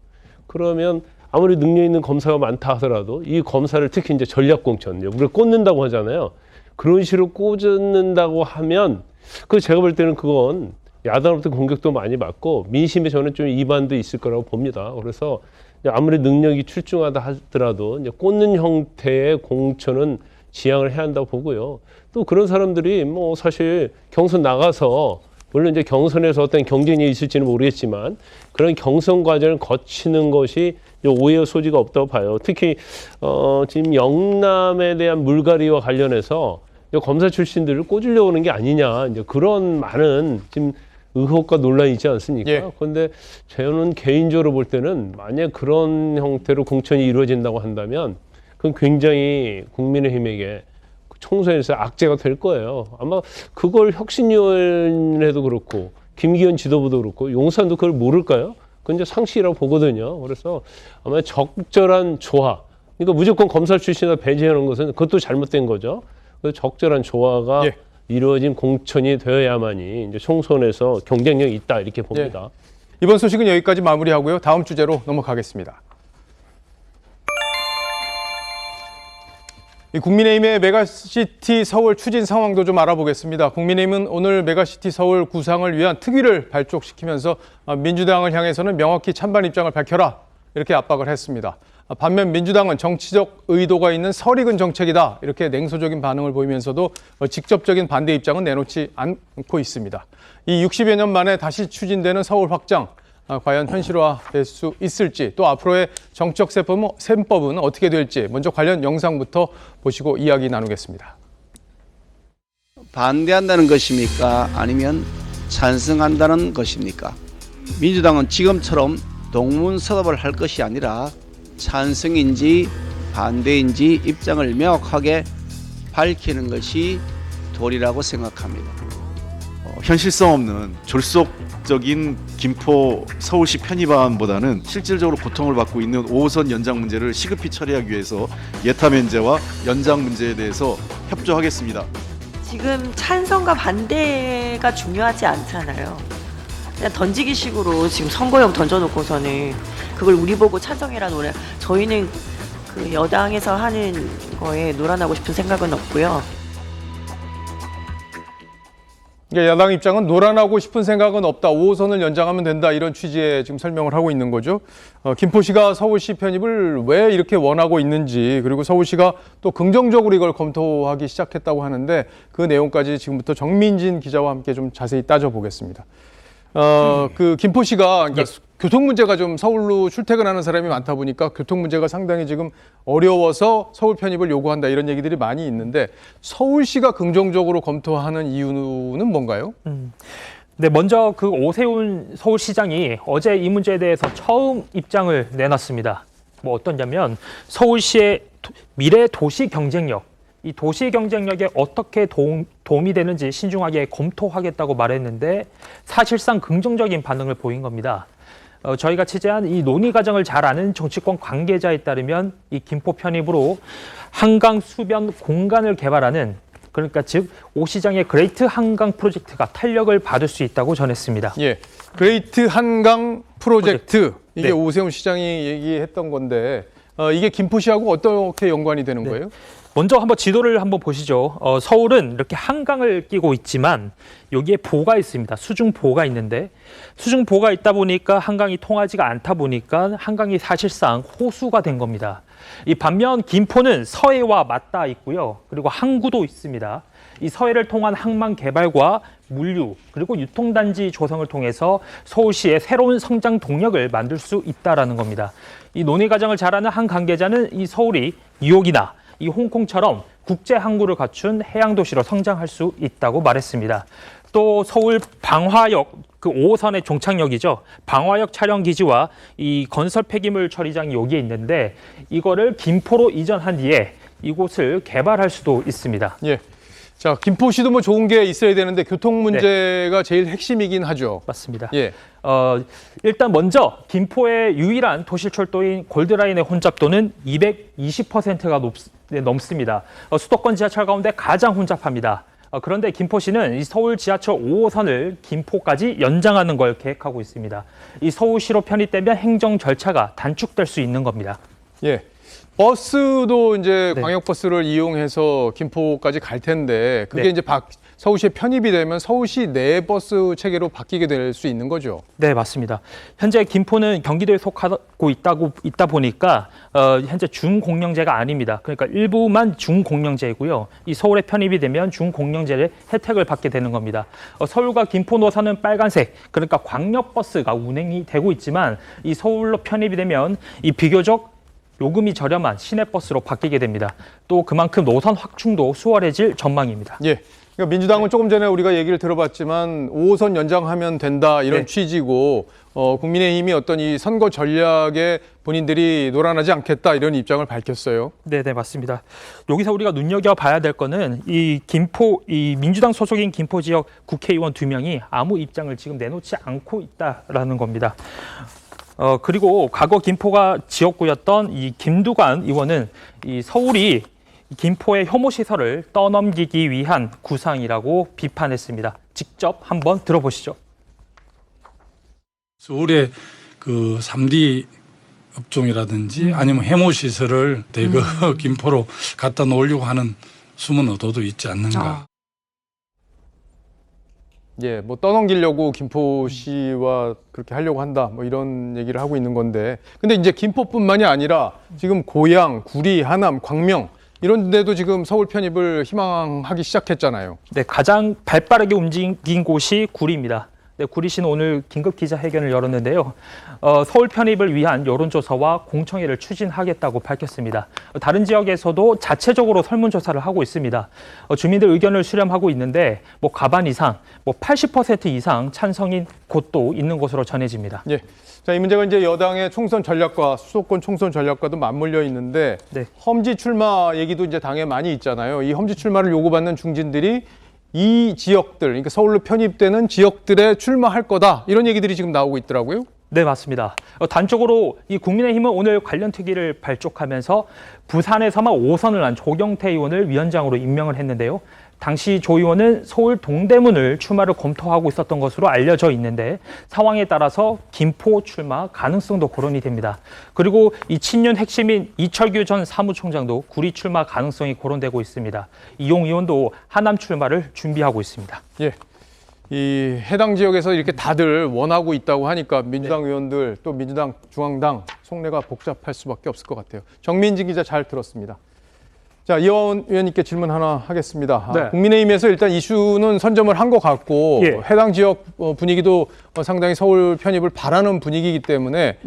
그러면 아무리 능력 있는 검사가 많다 하더라도 이 검사를 특히 이제 전략공천, 우리가 꽂는다고 하잖아요. 그런 식으로 꽂는다고 하면 제가 볼 때는 그건 야당으로부터 공격도 많이 받고 민심에 저는 좀 이반도 있을 거라고 봅니다. 그래서 아무리 능력이 출중하다 하더라도 이제 꽂는 형태의 공천은 지양을 해야 한다고 보고요. 또 그런 사람들이 뭐 사실 경선 나가서 물론 이제 경선에서 어떤 경쟁이 있을지는 모르겠지만 그런 경선 과정을 거치는 것이 오해의 소지가 없다고 봐요. 특히 지금 영남에 대한 물갈이와 관련해서 검사 출신들을 꽂으려고 하는 게 아니냐 이제 그런 많은 지금 의혹과 논란이 있지 않습니까?
예.
그런데 저는 개인적으로 볼 때는 만약 그런 형태로 공천이 이루어진다고 한다면 그건 굉장히 국민의힘에게 총선에서 악재가 될 거예요. 아마 그걸 혁신위원회도 그렇고 김기현 지도부도 그렇고 용산도 그걸 모를까요? 그건 이제 상식이라고 보거든요. 그래서 아마 적절한 조화, 그러니까 무조건 검사 출신을 배제하는 것은 그것도 잘못된 거죠. 그래서 적절한 조화가
예.
이루어진 공천이 되어야만이 이제 총선에서 경쟁력이 있다 이렇게 봅니다.
예. 이번 소식은 여기까지 마무리하고요. 다음 주제로 넘어가겠습니다. 국민의힘의 메가시티 서울 추진 상황도 좀 알아보겠습니다. 국민의힘은 오늘 메가시티 서울 구상을 위한 특위를 발족시키면서 민주당을 향해서는 명확히 찬반 입장을 밝혀라 이렇게 압박을 했습니다. 반면 민주당은 정치적 의도가 있는 설익은 정책이다 이렇게 냉소적인 반응을 보이면서도 직접적인 반대 입장은 내놓지 않고 있습니다. 이 60여 년 만에 다시 추진되는 서울 확장 과연 현실화될 수 있을지 또 앞으로의 정책 셈법은 어떻게 될지 먼저 관련 영상부터 보시고 이야기 나누겠습니다.
반대한다는 것입니까? 아니면 찬성한다는 것입니까? 민주당은 지금처럼 동문서답을 할 것이 아니라 찬성인지 반대인지 입장을 명확하게 밝히는 것이 도리라고 생각합니다.
현실성 없는 졸속적인 김포 서울시 편입안보다는 실질적으로 고통을 받고 있는 5호선 연장 문제를 시급히 처리하기 위해서 예타 면제와 연장 문제에 대해서 협조하겠습니다.
지금 찬성과 반대가 중요하지 않잖아요. 그냥 던지기 식으로 지금 선거용 던져놓고서는 그걸 우리 보고 찬성해라 노래. 저희는 그 여당에서 하는 거에 놀아나고 싶은 생각은 없고요.
야당 입장은 놀아나고 싶은 생각은 없다. 5호선을 연장하면 된다. 이런 취지의 지금 설명을 하고 있는 거죠. 김포시가 서울시 편입을 왜 이렇게 원하고 있는지 그리고 서울시가 또 긍정적으로 이걸 검토하기 시작했다고 하는데 그 내용까지 지금부터 정민진 기자와 함께 좀 자세히 따져보겠습니다. 그 김포시가 그러니까 교통 문제가 좀 서울로 출퇴근하는 사람이 많다 보니까 교통 문제가 상당히 지금 어려워서 서울 편입을 요구한다 이런 얘기들이 많이 있는데 서울시가 긍정적으로 검토하는 이유는 뭔가요?
네, 먼저 그 오세훈 서울시장이 어제 이 문제에 대해서 처음 입장을 내놨습니다. 뭐 어떠냐면 서울시의 미래 도시 경쟁력, 이 도시 경쟁력에 어떻게 도움이 되는지 신중하게 검토하겠다고 말했는데 사실상 긍정적인 반응을 보인 겁니다. 저희가 취재한 이 논의 과정을 잘 아는 정치권 관계자에 따르면 이 김포 편입으로 한강 수변 공간을 개발하는 그러니까 즉 오 시장의 그레이트 한강 프로젝트가 탄력을 받을 수 있다고 전했습니다.
예, 그레이트 한강 프로젝트 이게
네.
오세훈 시장이 얘기했던 건데 이게 김포시하고 어떻게 연관이 되는 거예요?
먼저 한번 지도를 한번 보시죠. 서울은 이렇게 한강을 끼고 있지만 여기에 보가 있습니다. 수중보가 있는데 수중보가 있다 보니까 한강이 통하지가 않다 보니까 한강이 사실상 호수가 된 겁니다. 이 반면 김포는 서해와 맞닿아 있고요. 그리고 항구도 있습니다. 이 서해를 통한 항만 개발과 물류 그리고 유통단지 조성을 통해서 서울시의 새로운 성장 동력을 만들 수 있다라는 겁니다. 이 논의 과정을 잘 아는 한 관계자는 이 서울이 뉴욕이나 이 홍콩처럼 국제 항구를 갖춘 해양 도시로 성장할 수 있다고 말했습니다. 또 서울 방화역 그 5호선의 종착역이죠. 방화역 촬영 기지와 이 건설 폐기물 처리장이 여기에 있는데 이거를 김포로 이전한 뒤에 이곳을 개발할 수도 있습니다.
예. 자, 김포시도 뭐 좋은 게 있어야 되는데 교통 문제가 제일 핵심이긴 하죠.
맞습니다.
예.
일단 먼저 김포의 유일한 도시철도인 골드라인의 혼잡도는 220%가 넘습니다. 수도권 지하철 가운데 가장 혼잡합니다. 그런데 김포시는 이 서울 지하철 5호선을 김포까지 연장하는 걸 계획하고 있습니다. 이 서울시로 편입되면 행정 절차가 단축될 수 있는 겁니다.
예. 버스도 이제 광역버스를 이용해서 김포까지 갈 텐데 그게 이제 서울시에 편입이 되면 서울시 내 버스 체계로 바뀌게 될 수 있는 거죠?
네, 맞습니다. 현재 김포는 경기도에 속하고 있다 보니까 현재 준공영제가 아닙니다. 그러니까 일부만 준공영제이고요. 이 서울에 편입이 되면 준공영제의 혜택을 받게 되는 겁니다. 서울과 김포 노선은 빨간색, 그러니까 광역버스가 운행이 되고 있지만 이 서울로 편입이 되면 이 비교적 요금이 저렴한 시내버스로 바뀌게 됩니다. 또 그만큼 노선 확충도 수월해질 전망입니다.
예. 그러니까 민주당은 조금 전에 우리가 얘기를 들어봤지만 5호선 연장하면 된다 이런 취지고 국민의힘이 어떤 이 선거 전략에 본인들이 노란하지 않겠다 이런 입장을 밝혔어요.
네, 맞습니다. 여기서 우리가 눈여겨봐야 될 거는 이 민주당 소속인 김포 지역 국회의원 2명이 아무 입장을 지금 내놓지 않고 있다라는 겁니다. 그리고 과거 김포가 지역구였던 이 김두관 의원은 이 서울이 김포의 혐오 시설을 떠넘기기 위한 구상이라고 비판했습니다. 직접 한번 들어보시죠.
서울의 그 3D 업종이라든지 아니면 해모 시설을 대거 김포로 갖다 놓으려고 하는 숨은 의도도 있지 않는가.
예, 뭐 떠넘기려고 김포시와 그렇게 하려고 한다, 뭐 이런 얘기를 하고 있는 건데, 근데 이제 김포뿐만이 아니라 지금 고양, 구리, 하남, 광명 이런 데도 지금 서울 편입을 희망하기 시작했잖아요.
네, 가장 발빠르게 움직인 곳이 구리입니다. 네, 구리시는 오늘 긴급 기자회견을 열었는데요. 서울 편입을 위한 여론조사와 공청회를 추진하겠다고 밝혔습니다. 다른 지역에서도 자체적으로 설문조사를 하고 있습니다. 주민들 의견을 수렴하고 있는데 뭐 과반 이상, 뭐 80% 이상 찬성인 곳도 있는 것으로 전해집니다.
예. 자, 이 문제가 이제 여당의 총선 전략과 수도권 총선 전략과도 맞물려 있는데 험지 출마 얘기도 이제 당에 많이 있잖아요. 이 험지 출마를 요구받는 중진들이 이 지역들, 그러니까 서울로 편입되는 지역들에 출마할 거다 이런 얘기들이 지금 나오고 있더라고요.
네, 맞습니다. 단적으로 이 국민의힘은 오늘 관련 특위를 발족하면서 부산에서만 5선을 한 조경태 의원을 위원장으로 임명을 했는데요. 당시 조 의원은 서울 동대문을 출마를 검토하고 있었던 것으로 알려져 있는데 상황에 따라서 김포 출마 가능성도 거론이 됩니다. 그리고 이 친윤 핵심인 이철규 전 사무총장도 구리 출마 가능성이 거론되고 있습니다. 이용 의원도 하남 출마를 준비하고 있습니다.
예. 이 해당 지역에서 이렇게 다들 원하고 있다고 하니까 민주당 의원들 또 민주당 중앙당 속내가 복잡할 수밖에 없을 것 같아요. 정민진 기자 잘 들었습니다. 자, 이원 의원님께 질문 하나 하겠습니다.
네.
국민의힘에서 일단 이슈는 선점을 한 것 같고 해당 지역 분위기도 상당히 서울 편입을 바라는 분위기이기 때문에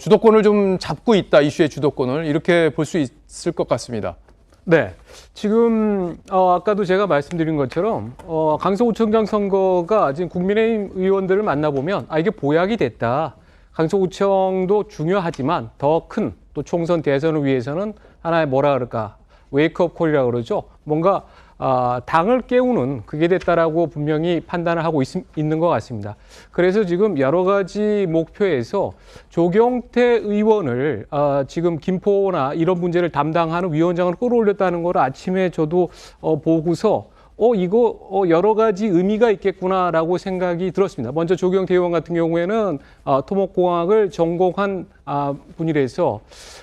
주도권을 좀 잡고 있다, 이슈의 주도권을 이렇게 볼 수 있을 것 같습니다.
네. 지금 아까도 제가 말씀드린 것처럼 강서구청장 선거가 지금 국민의힘 의원들을 만나보면 이게 보약이 됐다. 강서구청도 중요하지만 더 큰 또 총선 대선을 위해서는 하나의 뭐라 그럴까 웨이크업 콜이라고 그러죠. 뭔가 당을 깨우는 그게 됐다라고 분명히 판단을 하고 있는 것 같습니다. 그래서 지금 여러 가지 목표에서 조경태 의원을 지금 김포나 이런 문제를 담당하는 위원장을 끌어올렸다는 걸 아침에 저도 보고서 이거 여러 가지 의미가 있겠구나라고 생각이 들었습니다. 먼저 조경태 의원 같은 경우에는 토목공학을 전공한 분이라서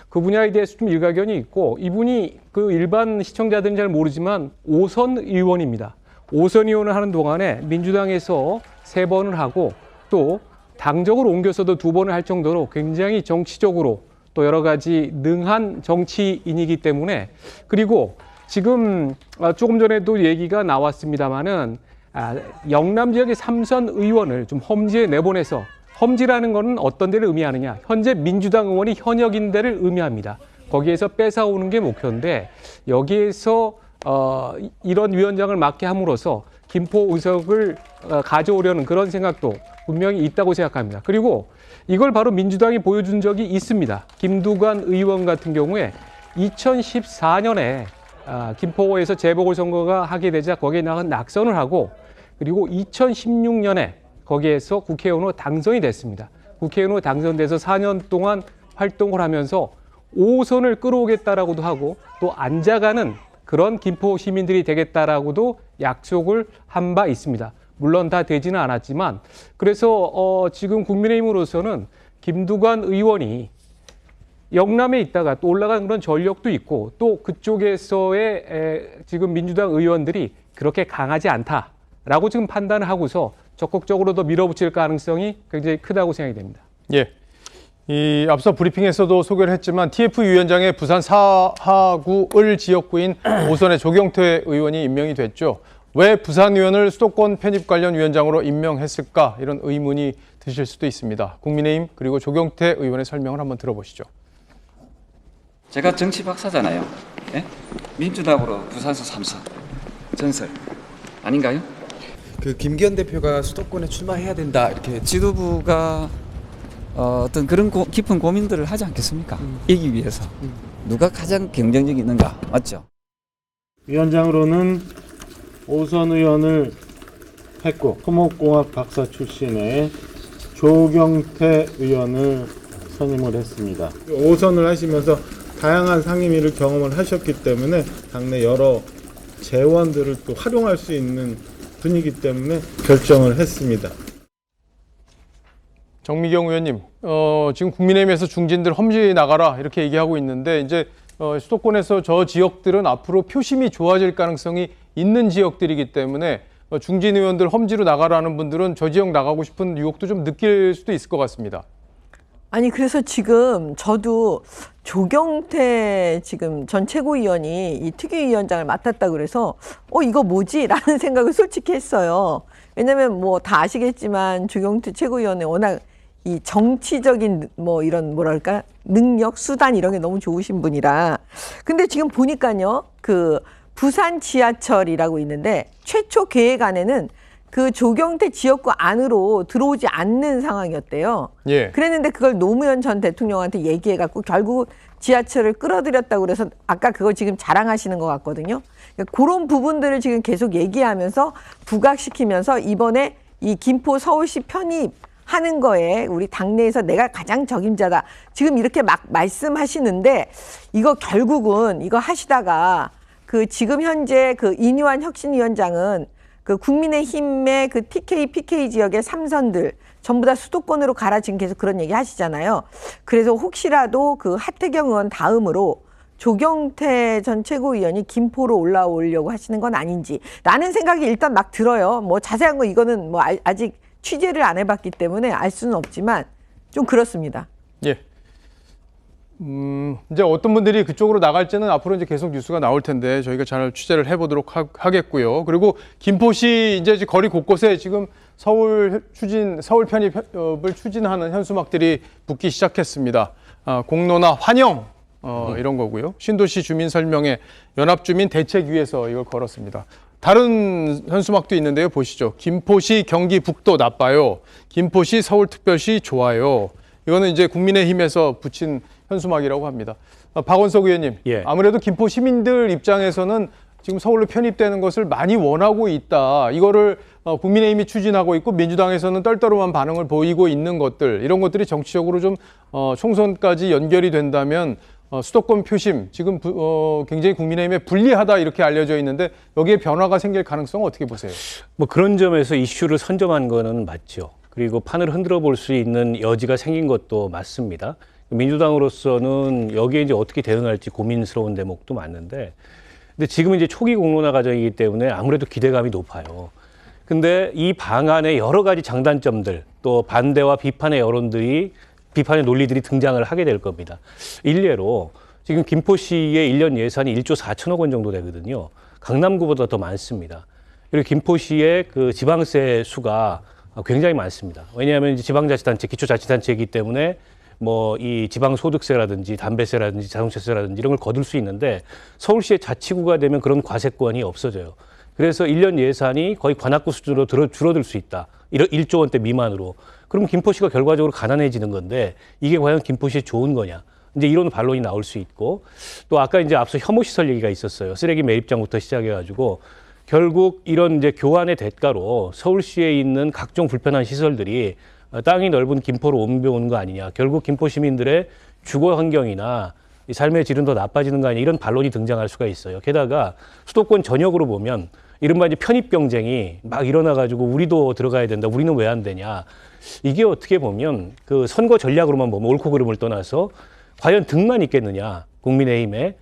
그 분야에 대해서 좀 일가견이 있고, 이분이 그 일반 시청자들은 잘 모르지만 5선 의원입니다. 5선 의원을 하는 동안에 민주당에서 3번을 하고 또 당적으로 옮겨서도 2번을 할 정도로 굉장히 정치적으로 또 여러 가지 능한 정치인이기 때문에, 그리고 지금 조금 전에도 얘기가 나왔습니다마는 영남 지역의 3선 의원을 좀 험지에 내보내서, 험지라는 것은 어떤 데를 의미하느냐, 현재 민주당 의원이 현역인 데를 의미합니다. 거기에서 뺏어오는 게 목표인데, 여기에서 이런 위원장을 맡게 함으로써 김포 의석을 가져오려는 그런 생각도 분명히 있다고 생각합니다. 그리고 이걸 바로 민주당이 보여준 적이 있습니다. 김두관 의원 같은 경우에 2014년에 김포에서 재보궐선거가 하게 되자 거기에 낙선을 하고, 그리고 2016년에 거기에서 국회의원으로 당선이 됐습니다. 국회의원으로 당선돼서 4년 동안 활동을 하면서 5선을 끌어오겠다라고도 하고 또 앉아가는 그런 김포 시민들이 되겠다라고도 약속을 한 바 있습니다. 물론 다 되지는 않았지만, 그래서 지금 국민의힘으로서는 김두관 의원이 영남에 있다가 또 올라간 그런 전력도 있고, 또 그쪽에서의 지금 민주당 의원들이 그렇게 강하지 않다라고 지금 판단을 하고서 적극적으로 더 밀어붙일 가능성이 굉장히 크다고 생각이 됩니다.
예. 이 앞서 브리핑에서도 소개를 했지만 TF 위원장의 부산 사하구 을 지역구인 5선의 조경태 의원이 임명이 됐죠. 왜 부산 의원을 수도권 편입 관련 위원장으로 임명했을까, 이런 의문이 드실 수도 있습니다. 국민의힘 그리고 조경태 의원의 설명을 한번 들어보시죠.
제가 정치 박사잖아요. 예? 민주당으로 부산서 3선 전설 아닌가요?
그 김기현 대표가 수도권에 출마해야 된다 이렇게 지도부가 어떤 그런 깊은 고민들을 하지 않겠습니까? 이기 위해서 누가 가장 경쟁력이 있는가, 맞죠?
위원장으로는 5선 의원을 했고, 토목공학 박사 출신의 조경태 의원을 선임을 했습니다. 5선을 하시면서 다양한 상임위를 경험을 하셨기 때문에 당내 여러 재원들을 또 활용할 수 있는 분이기 때문에 결정을 했습니다.
정미경 의원님, 지금 국민의힘에서 중진들 험지 나가라 이렇게 얘기하고 있는데, 이제 수도권에서 저 지역들은 앞으로 표심이 좋아질 가능성이 있는 지역들이기 때문에 중진 의원들 험지로 나가라는 분들은 저 지역 나가고 싶은 유혹도 좀 느낄 수도 있을 것 같습니다.
아니, 그래서 지금 저도 조경태 지금 전 최고위원이 이 특위위원장을 맡았다 그래서 이거 뭐지? 라는 생각을 솔직히 했어요. 왜냐면 뭐 다 아시겠지만 조경태 최고위원은 워낙 이 정치적인 뭐 이런 뭐랄까 능력, 수단 이런 게 너무 좋으신 분이라. 근데 지금 보니까요, 그 부산 지하철이라고 있는데 최초 계획안에는 그 조경태 지역구 안으로 들어오지 않는 상황이었대요.
예.
그랬는데 그걸 노무현 전 대통령한테 얘기해갖고 결국 지하철을 끌어들였다고 그래서 아까 그거 지금 자랑하시는 것 같거든요. 그러니까 그런 부분들을 지금 계속 얘기하면서 부각시키면서 이번에 이 김포 서울시 편입하는 거에 우리 당내에서 내가 가장 적임자다. 지금 이렇게 막 말씀하시는데 이거 결국은 이거 하시다가 그 지금 현재 그 이뉴한 혁신위원장은 그 국민의힘의 그 TK, PK 지역의 3선들 전부 다 수도권으로 가라 지금 계속 그런 얘기 하시잖아요. 그래서 혹시라도 그 하태경 의원 다음으로 조경태 전 최고위원이 김포로 올라오려고 하시는 건 아닌지라는 생각이 일단 막 들어요. 뭐 자세한 거 이거는 뭐 아직 취재를 안 해봤기 때문에 알 수는 없지만 좀 그렇습니다.
예. 이제 어떤 분들이 그쪽으로 나갈지는 앞으로 이제 계속 뉴스가 나올 텐데 저희가 잘 취재를 해보도록 하겠고요. 그리고 김포시 이제 거리 곳곳에 지금 서울 편입을 추진하는 현수막들이 붙기 시작했습니다. 공로나 환영 이런 거고요. 신도시 주민 설명회 연합주민 대책위에서 이걸 걸었습니다. 다른 현수막도 있는데요. 보시죠. 김포시 경기북도 나빠요. 김포시 서울특별시 좋아요. 이거는 이제 국민의힘에서 붙인 현수막이라고 합니다. 박원석 의원님,
예.
아무래도 김포 시민들 입장에서는 지금 서울로 편입되는 것을 많이 원하고 있다. 이거를 국민의힘이 추진하고 있고 민주당에서는 떨떠름한 반응을 보이고 있는 것들, 이런 것들이 정치적으로 좀 총선까지 연결이 된다면 수도권 표심, 지금 굉장히 국민의힘에 불리하다 이렇게 알려져 있는데 여기에 변화가 생길 가능성은 어떻게 보세요?
뭐 그런 점에서 이슈를 선점한 거는 맞죠. 그리고 판을 흔들어 볼 수 있는 여지가 생긴 것도 맞습니다. 민주당으로서는 여기에 이제 어떻게 대응할지 고민스러운 대목도 많은데, 근데 지금은 이제 초기 공론화 과정이기 때문에 아무래도 기대감이 높아요. 근데 이 방안의 여러 가지 장단점들, 또 반대와 비판의 여론들이, 비판의 논리들이 등장을 하게 될 겁니다. 일례로 지금 김포시의 1년 예산이 1조 4천억 원 정도 되거든요. 강남구보다 더 많습니다. 그리고 김포시의 그 지방세 수가 굉장히 많습니다. 왜냐하면 이제 지방자치단체, 기초자치단체이기 때문에 뭐 이 지방소득세라든지 담배세라든지 자동차세라든지 이런 걸 거둘 수 있는데 서울시의 자치구가 되면 그런 과세권이 없어져요. 그래서 1년 예산이 거의 관악구 수준으로 줄어들 수 있다. 1조 원대 미만으로. 그럼 김포시가 결과적으로 가난해지는 건데 이게 과연 김포시에 좋은 거냐. 이제 이런 반론이 나올 수 있고, 또 아까 이제 앞서 혐오시설 얘기가 있었어요. 쓰레기 매입장부터 시작해가지고 결국 이런 이제 교환의 대가로 서울시에 있는 각종 불편한 시설들이 땅이 넓은 김포로 옮겨오는 거 아니냐. 결국 김포 시민들의 주거 환경이나 이 삶의 질은 더 나빠지는 거 아니냐. 이런 반론이 등장할 수가 있어요. 게다가 수도권 전역으로 보면 이른바 이제 편입 경쟁이 막 일어나가지고 우리도 들어가야 된다. 우리는 왜 안 되냐. 이게 어떻게 보면 그 선거 전략으로만 보면 옳고 그름을 떠나서 과연 득만 있겠느냐. 국민의힘에.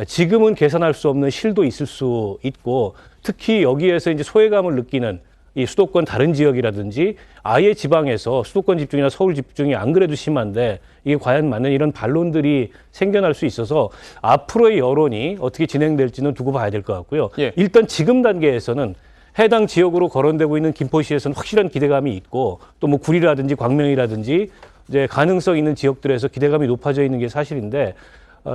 지금은 계산할 수 없는 실도 있을 수 있고, 특히 여기에서 이제 소외감을 느끼는 이 수도권 다른 지역이라든지 아예 지방에서 수도권 집중이나 서울 집중이 안 그래도 심한데 이게 과연 맞는 이런 반론들이 생겨날 수 있어서 앞으로의 여론이 어떻게 진행될지는 두고 봐야 될 것 같고요. 일단 지금 단계에서는 해당 지역으로 거론되고 있는 김포시에서는 확실한 기대감이 있고, 또 뭐 구리라든지 광명이라든지 이제 가능성 있는 지역들에서 기대감이 높아져 있는 게 사실인데,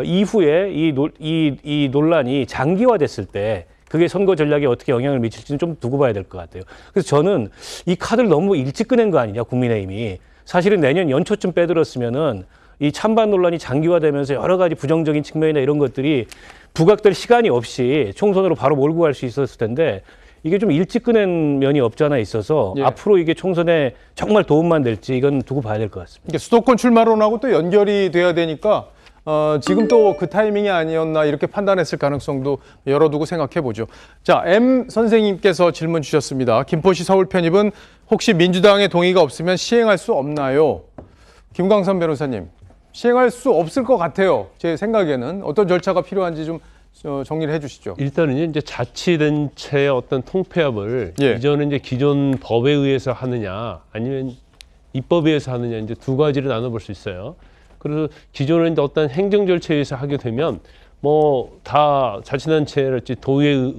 이후에 이 논란이 장기화됐을 때 그게 선거 전략에 어떻게 영향을 미칠지는 좀 두고 봐야 될 것 같아요. 그래서 저는 이 카드를 너무 일찍 꺼낸 거 아니냐, 국민의힘이. 사실은 내년 연초쯤 빼들었으면은 이 찬반 논란이 장기화되면서 여러 가지 부정적인 측면이나 이런 것들이 부각될 시간이 없이 총선으로 바로 몰고 갈 수 있었을 텐데, 이게 좀 일찍 꺼낸 면이 없지 않아 있어서 앞으로 이게 총선에 정말 도움만 될지 이건 두고 봐야 될 것 같습니다.
그러니까 수도권 출마론하고 또 연결이 돼야 되니까 지금 또 그 타이밍이 아니었나 이렇게 판단했을 가능성도 열어두고 생각해 보죠. 자, M 선생님께서 질문 주셨습니다. 김포시 서울 편입은 혹시 민주당의 동의가 없으면 시행할 수 없나요? 김광삼 변호사님, 시행할 수 없을 것 같아요. 제 생각에는 어떤 절차가 필요한지 좀 정리를 해주시죠.
일단은 이제 자치단체의 어떤 통폐합을 이전에 이제 기존 법에 의해서 하느냐 아니면 입법에 의해서 하느냐 이제 두 가지를 나눠볼 수 있어요. 그래서 기존에 이제 어떤 행정 절차에 의해서 하게 되면 뭐 다 자치단체랄지 도의회,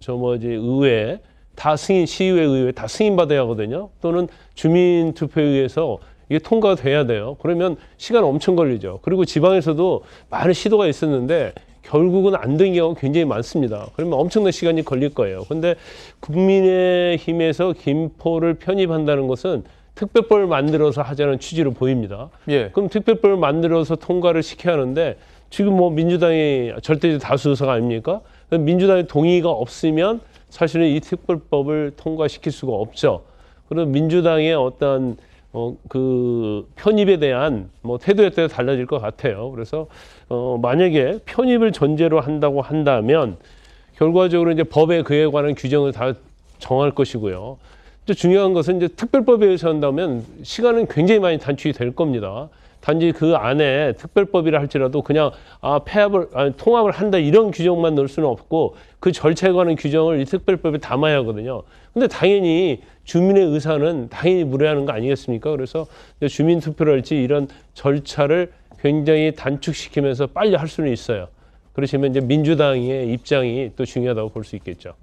의회 다 승인, 시의회, 의회 다 승인 받아야 하거든요. 또는 주민 투표에 의해서 이게 통과가 돼야 돼요. 그러면 시간 엄청 걸리죠. 그리고 지방에서도 많은 시도가 있었는데 결국은 안 된 경우가 굉장히 많습니다. 그러면 엄청난 시간이 걸릴 거예요. 그런데 국민의힘에서 김포를 편입한다는 것은 특별법을 만들어서 하자는 취지로 보입니다. 그럼 특별법을 만들어서 통과를 시켜야 하는데 지금 뭐 민주당이 절대적 다수의석 아닙니까? 민주당의 동의가 없으면 사실은 이 특별법을 통과시킬 수가 없죠. 그래서 민주당의 어떤 그 편입에 대한 뭐 태도에 따라 달라질 것 같아요. 그래서 만약에 편입을 전제로 한다고 한다면 결과적으로 이제 법에 그에 관한 규정을 다 정할 것이고요. 또 중요한 것은 이제 특별법에 의해서 한다면 시간은 굉장히 많이 단축이 될 겁니다. 단지 그 안에 특별법이라 할지라도 그냥 통합을 한다 이런 규정만 넣을 수는 없고 그 절차에 관한 규정을 이 특별법에 담아야 하거든요. 근데 당연히 주민의 의사는 당연히 무례하는 거 아니겠습니까? 그래서 주민 투표랄지 이런 절차를 굉장히 단축시키면서 빨리 할 수는 있어요. 그러시면 이제 민주당의 입장이 또 중요하다고 볼 수 있겠죠.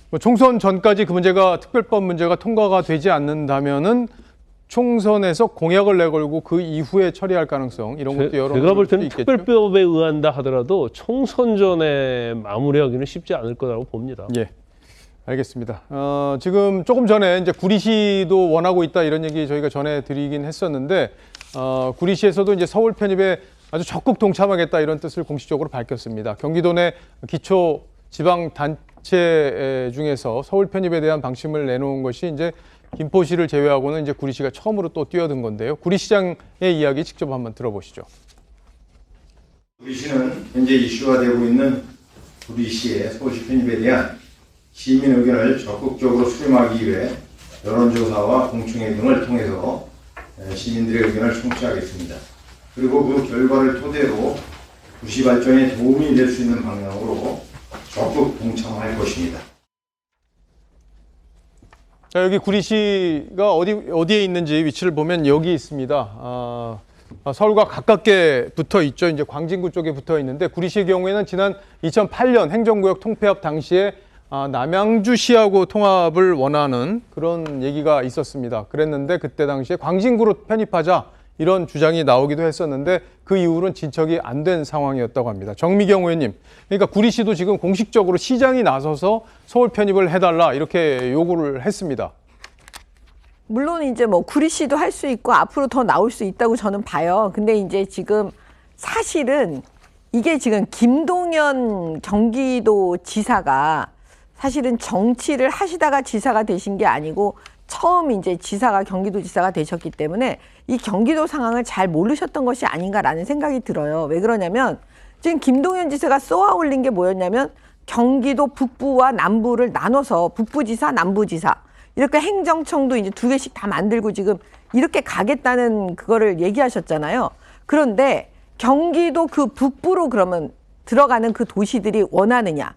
뭐 총선 전까지 그 문제가 특별법 문제가 통과가 되지 않는다면은 총선에서 공약을 내걸고 그 이후에 처리할 가능성 이런 것도 여러
제가 볼 때는 특별법에 의한다 하더라도 총선 전에 마무리하기는 쉽지 않을 거라고 봅니다.
알겠습니다. 지금 조금 전에 이제 구리시도 원하고 있다 이런 얘기 저희가 전해드리긴 했었는데 구리시에서도 이제 서울 편입에 아주 적극 동참하겠다 이런 뜻을 공식적으로 밝혔습니다. 경기도 내 기초 지방 단체 중에서 서울 편입에 대한 방침을 내놓은 것이 이제 김포시를 제외하고는 이제 구리시가 처음으로 또 뛰어든 건데요. 구리시장의 이야기 직접 한번 들어보시죠.
구리시는 현재 이슈가 되고 있는 구리시의 서울시 편입에 대한 시민 의견을 적극적으로 수렴하기 위해 여론조사와 공청회 등을 통해서 시민들의 의견을 청취하겠습니다. 그리고 그 결과를 토대로 구시 발전에 도움이 될 수 있는 방향으로 적극 동참할 것입니다.
자, 여기 구리시가 어디에 있는지 위치를 보면 여기 있습니다. 서울과 가깝게 붙어 있죠. 이제 광진구 쪽에 붙어 있는데 구리시의 경우에는 지난 2008년 행정구역 통폐합 당시에 남양주시하고 통합을 원하는 그런 얘기가 있었습니다. 그랬는데 그때 당시에 광진구로 편입하자 이런 주장이 나오기도 했었는데 그 이후로는 진척이 안 된 상황이었다고 합니다. 정미경 의원님, 그러니까 구리시도 지금 공식적으로 시장이 나서서 서울 편입을 해달라 이렇게 요구를 했습니다.
물론 이제 뭐 구리시도 할 수 있고 앞으로 더 나올 수 있다고 저는 봐요. 근데 이제 지금 사실은 이게 지금 김동연 경기도 지사가 사실은 정치를 하시다가 지사가 되신 게 아니고 처음 이제 지사가 경기도지사가 되셨기 때문에 이 경기도 상황을 잘 모르셨던 것이 아닌가라는 생각이 들어요. 왜 그러냐면 지금 김동연 지사가 쏘아 올린 게 뭐였냐면 경기도 북부와 남부를 나눠서 북부지사, 남부지사 이렇게 행정청도 이제 2개씩 다 만들고 지금 이렇게 가겠다는 그거를 얘기하셨잖아요. 그런데 경기도 그 북부로 그러면 들어가는 그 도시들이 원하느냐?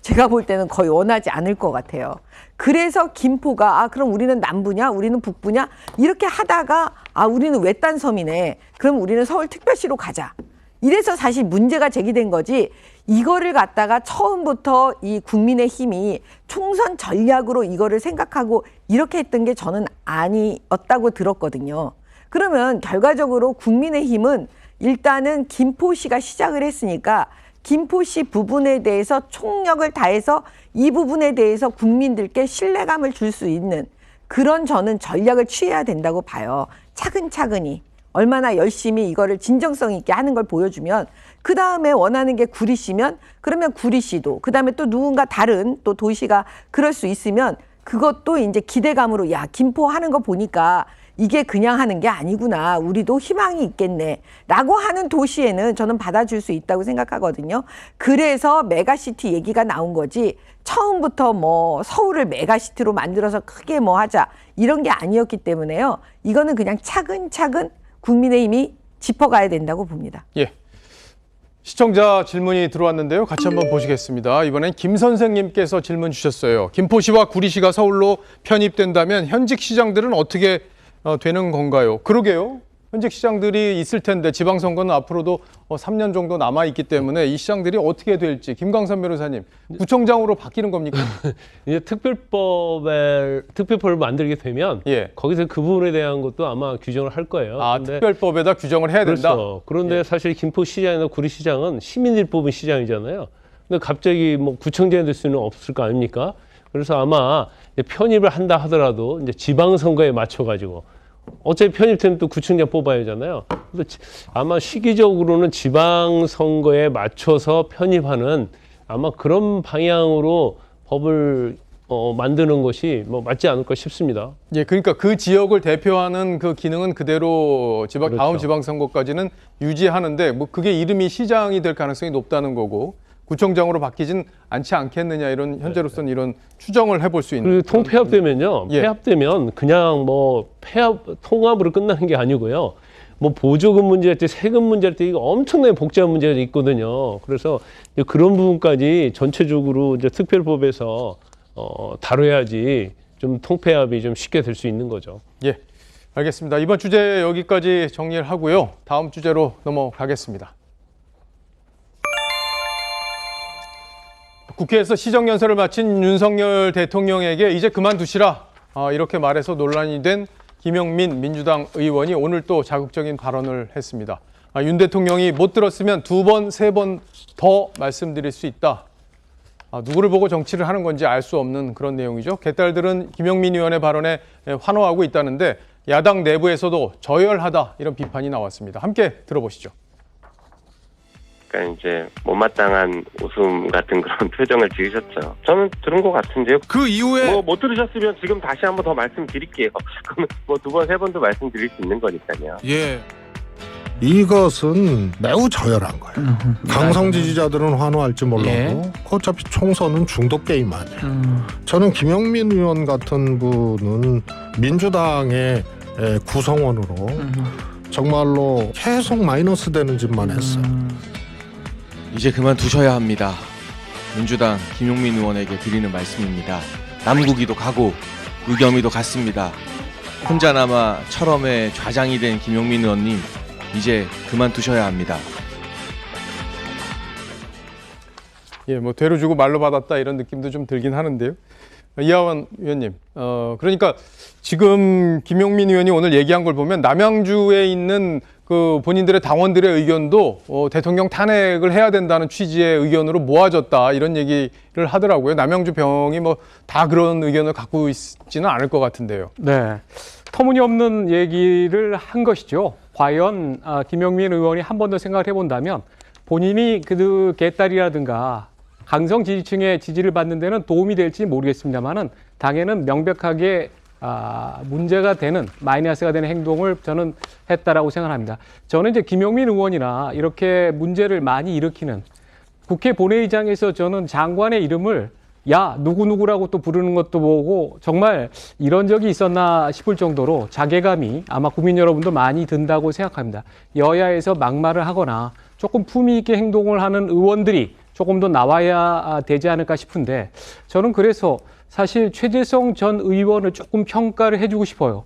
제가 볼 때는 거의 원하지 않을 것 같아요. 그래서 김포가 그럼 우리는 남부냐 우리는 북부냐 이렇게 하다가 우리는 외딴 섬이네. 그럼 우리는 서울특별시로 가자. 이래서 사실 문제가 제기된 거지 이거를 갖다가 처음부터 이 국민의힘이 총선 전략으로 이거를 생각하고 이렇게 했던 게 저는 아니었다고 들었거든요. 그러면 결과적으로 국민의힘은 일단은 김포시가 시작을 했으니까 김포시 부분에 대해서 총력을 다해서 이 부분에 대해서 국민들께 신뢰감을 줄 수 있는 그런 저는 전략을 취해야 된다고 봐요. 차근차근히 얼마나 열심히 이거를 진정성 있게 하는 걸 보여주면 그 다음에 원하는 게 구리시면 그러면 구리시도 그 다음에 또 누군가 다른 또 도시가 그럴 수 있으면 그것도 이제 기대감으로 야 김포 하는 거 보니까 이게 그냥 하는 게 아니구나. 우리도 희망이 있겠네. 라고 하는 도시에는 저는 받아줄 수 있다고 생각하거든요. 그래서 메가시티 얘기가 나온 거지 처음부터 뭐 서울을 메가시티로 만들어서 크게 뭐 하자 이런 게 아니었기 때문에요. 이거는 그냥 차근차근 국민의힘이 짚어가야 된다고 봅니다.
예. 시청자 질문이 들어왔는데요. 같이 한번 보시겠습니다. 이번엔 김 선생님께서 질문 주셨어요. 김포시와 구리시가 서울로 편입된다면 현직 시장들은 어떻게 되는 건가요? 그러게요. 현직 시장들이 있을 텐데 지방선거는 앞으로도 3년 정도 남아있기 때문에 이 시장들이 어떻게 될지 김광삼 변호사님, 구청장으로 바뀌는 겁니까?
이제 특별법을 만들게 되면 거기서 그 부분에 대한 것도 아마 규정을 할 거예요.
특별법에다 규정을 해야 된다?
그렇죠. 그런데 사실 김포시장이나 구리시장은 시민들이 뽑은 시장이잖아요. 근데 갑자기 뭐 구청장이 될 수는 없을 거 아닙니까? 그래서 아마 편입을 한다 하더라도 이제 지방선거에 맞춰가지고 어차피 편입되면 또 구청장 뽑아야 하잖아요. 그래서 아마 시기적으로는 지방선거에 맞춰서 편입하는 아마 그런 방향으로 법을 만드는 것이 뭐 맞지 않을까 싶습니다.
예, 그러니까 그 지역을 대표하는 그 기능은 그대로
그렇죠.
다음 지방선거까지는 유지하는데 뭐 그게 이름이 시장이 될 가능성이 높다는 거고 구청장으로 바뀌진 않지 않겠느냐 이런 현재로서는 이런 추정을 해볼 수 있는.
그리고 통폐합되면요. 폐합되면 그냥 뭐 통합으로 끝나는 게 아니고요. 뭐 보조금 문제할 때 세금 문제할 때 이거 엄청나게 복잡한 문제가 있거든요. 그래서 그런 부분까지 전체적으로 이제 특별법에서 다뤄야지 좀 통폐합이 좀 쉽게 될 수 있는 거죠.
예, 알겠습니다. 이번 주제 여기까지 정리를 하고요. 다음 주제로 넘어가겠습니다. 국회에서 시정연설을 마친 윤석열 대통령에게 이제 그만두시라 이렇게 말해서 논란이 된 김영민 민주당 의원이 오늘 또 자극적인 발언을 했습니다. 윤 대통령이 못 들었으면 2번, 3번 더 말씀드릴 수 있다. 누구를 보고 정치를 하는 건지 알 수 없는 그런 내용이죠. 개딸들은 김영민 의원의 발언에 환호하고 있다는데 야당 내부에서도 저열하다 이런 비판이 나왔습니다. 함께 들어보시죠.
약간 이제 못마땅한 웃음 같은 그런 표정을 지으셨죠. 저는 들은 것 같은데요.
그 이후에
못 들으셨으면 지금 다시 한번 더 말씀드릴게요. 그러면 뭐 2번, 3번도 말씀드릴 수 있는 거니까요.
예.
이것은 매우 저열한 거예요. 강성 지지자들은 환호할지 몰라도
예.
어차피 총선은 중독 게임 아니에요. 저는 김영민 의원 같은 분은 민주당의 구성원으로 정말로 계속 마이너스 되는 짓만 했어요.
이제 그만두셔야 합니다. 민주당 김용민 의원에게 드리는 말씀입니다. 남국이도 가고 의겸이도 갔습니다. 혼자나마 철험의 좌장이 된 김용민 의원님, 이제 그만두셔야 합니다.
예, 뭐 되로 주고 말로 받았다 이런 느낌도 좀 들긴 하는데요. 이하원 의원님, 그러니까 지금 김용민 의원이 오늘 얘기한 걸 보면 남양주에 있는 그 본인들의 당원들의 의견도 대통령 탄핵을 해야 된다는 취지의 의견으로 모아졌다 이런 얘기를 하더라고요. 남양주 병이 뭐 다 그런 의견을 갖고 있지는 않을 것 같은데요.
네, 터무니없는 얘기를 한 것이죠. 과연 김용민 의원이 한 번 더 생각을 해본다면 본인이 그 개딸이라든가 강성 지지층의 지지를 받는 데는 도움이 될지 모르겠습니다만은 당에는 명백하게 문제가 되는 마이너스가 되는 행동을 저는 했다라고 생각합니다. 저는 이제 김용민 의원이나 이렇게 문제를 많이 일으키는 국회 본회의장에서 저는 장관의 이름을 야 누구누구라고 또 부르는 것도 보고 정말 이런 적이 있었나 싶을 정도로 자괴감이 아마 국민 여러분도 많이 든다고 생각합니다. 여야에서 막말을 하거나 조금 품위 있게 행동을 하는 의원들이 조금 더 나와야 되지 않을까 싶은데 저는 그래서 사실 최재성 전 의원을 조금 평가를 해주고 싶어요.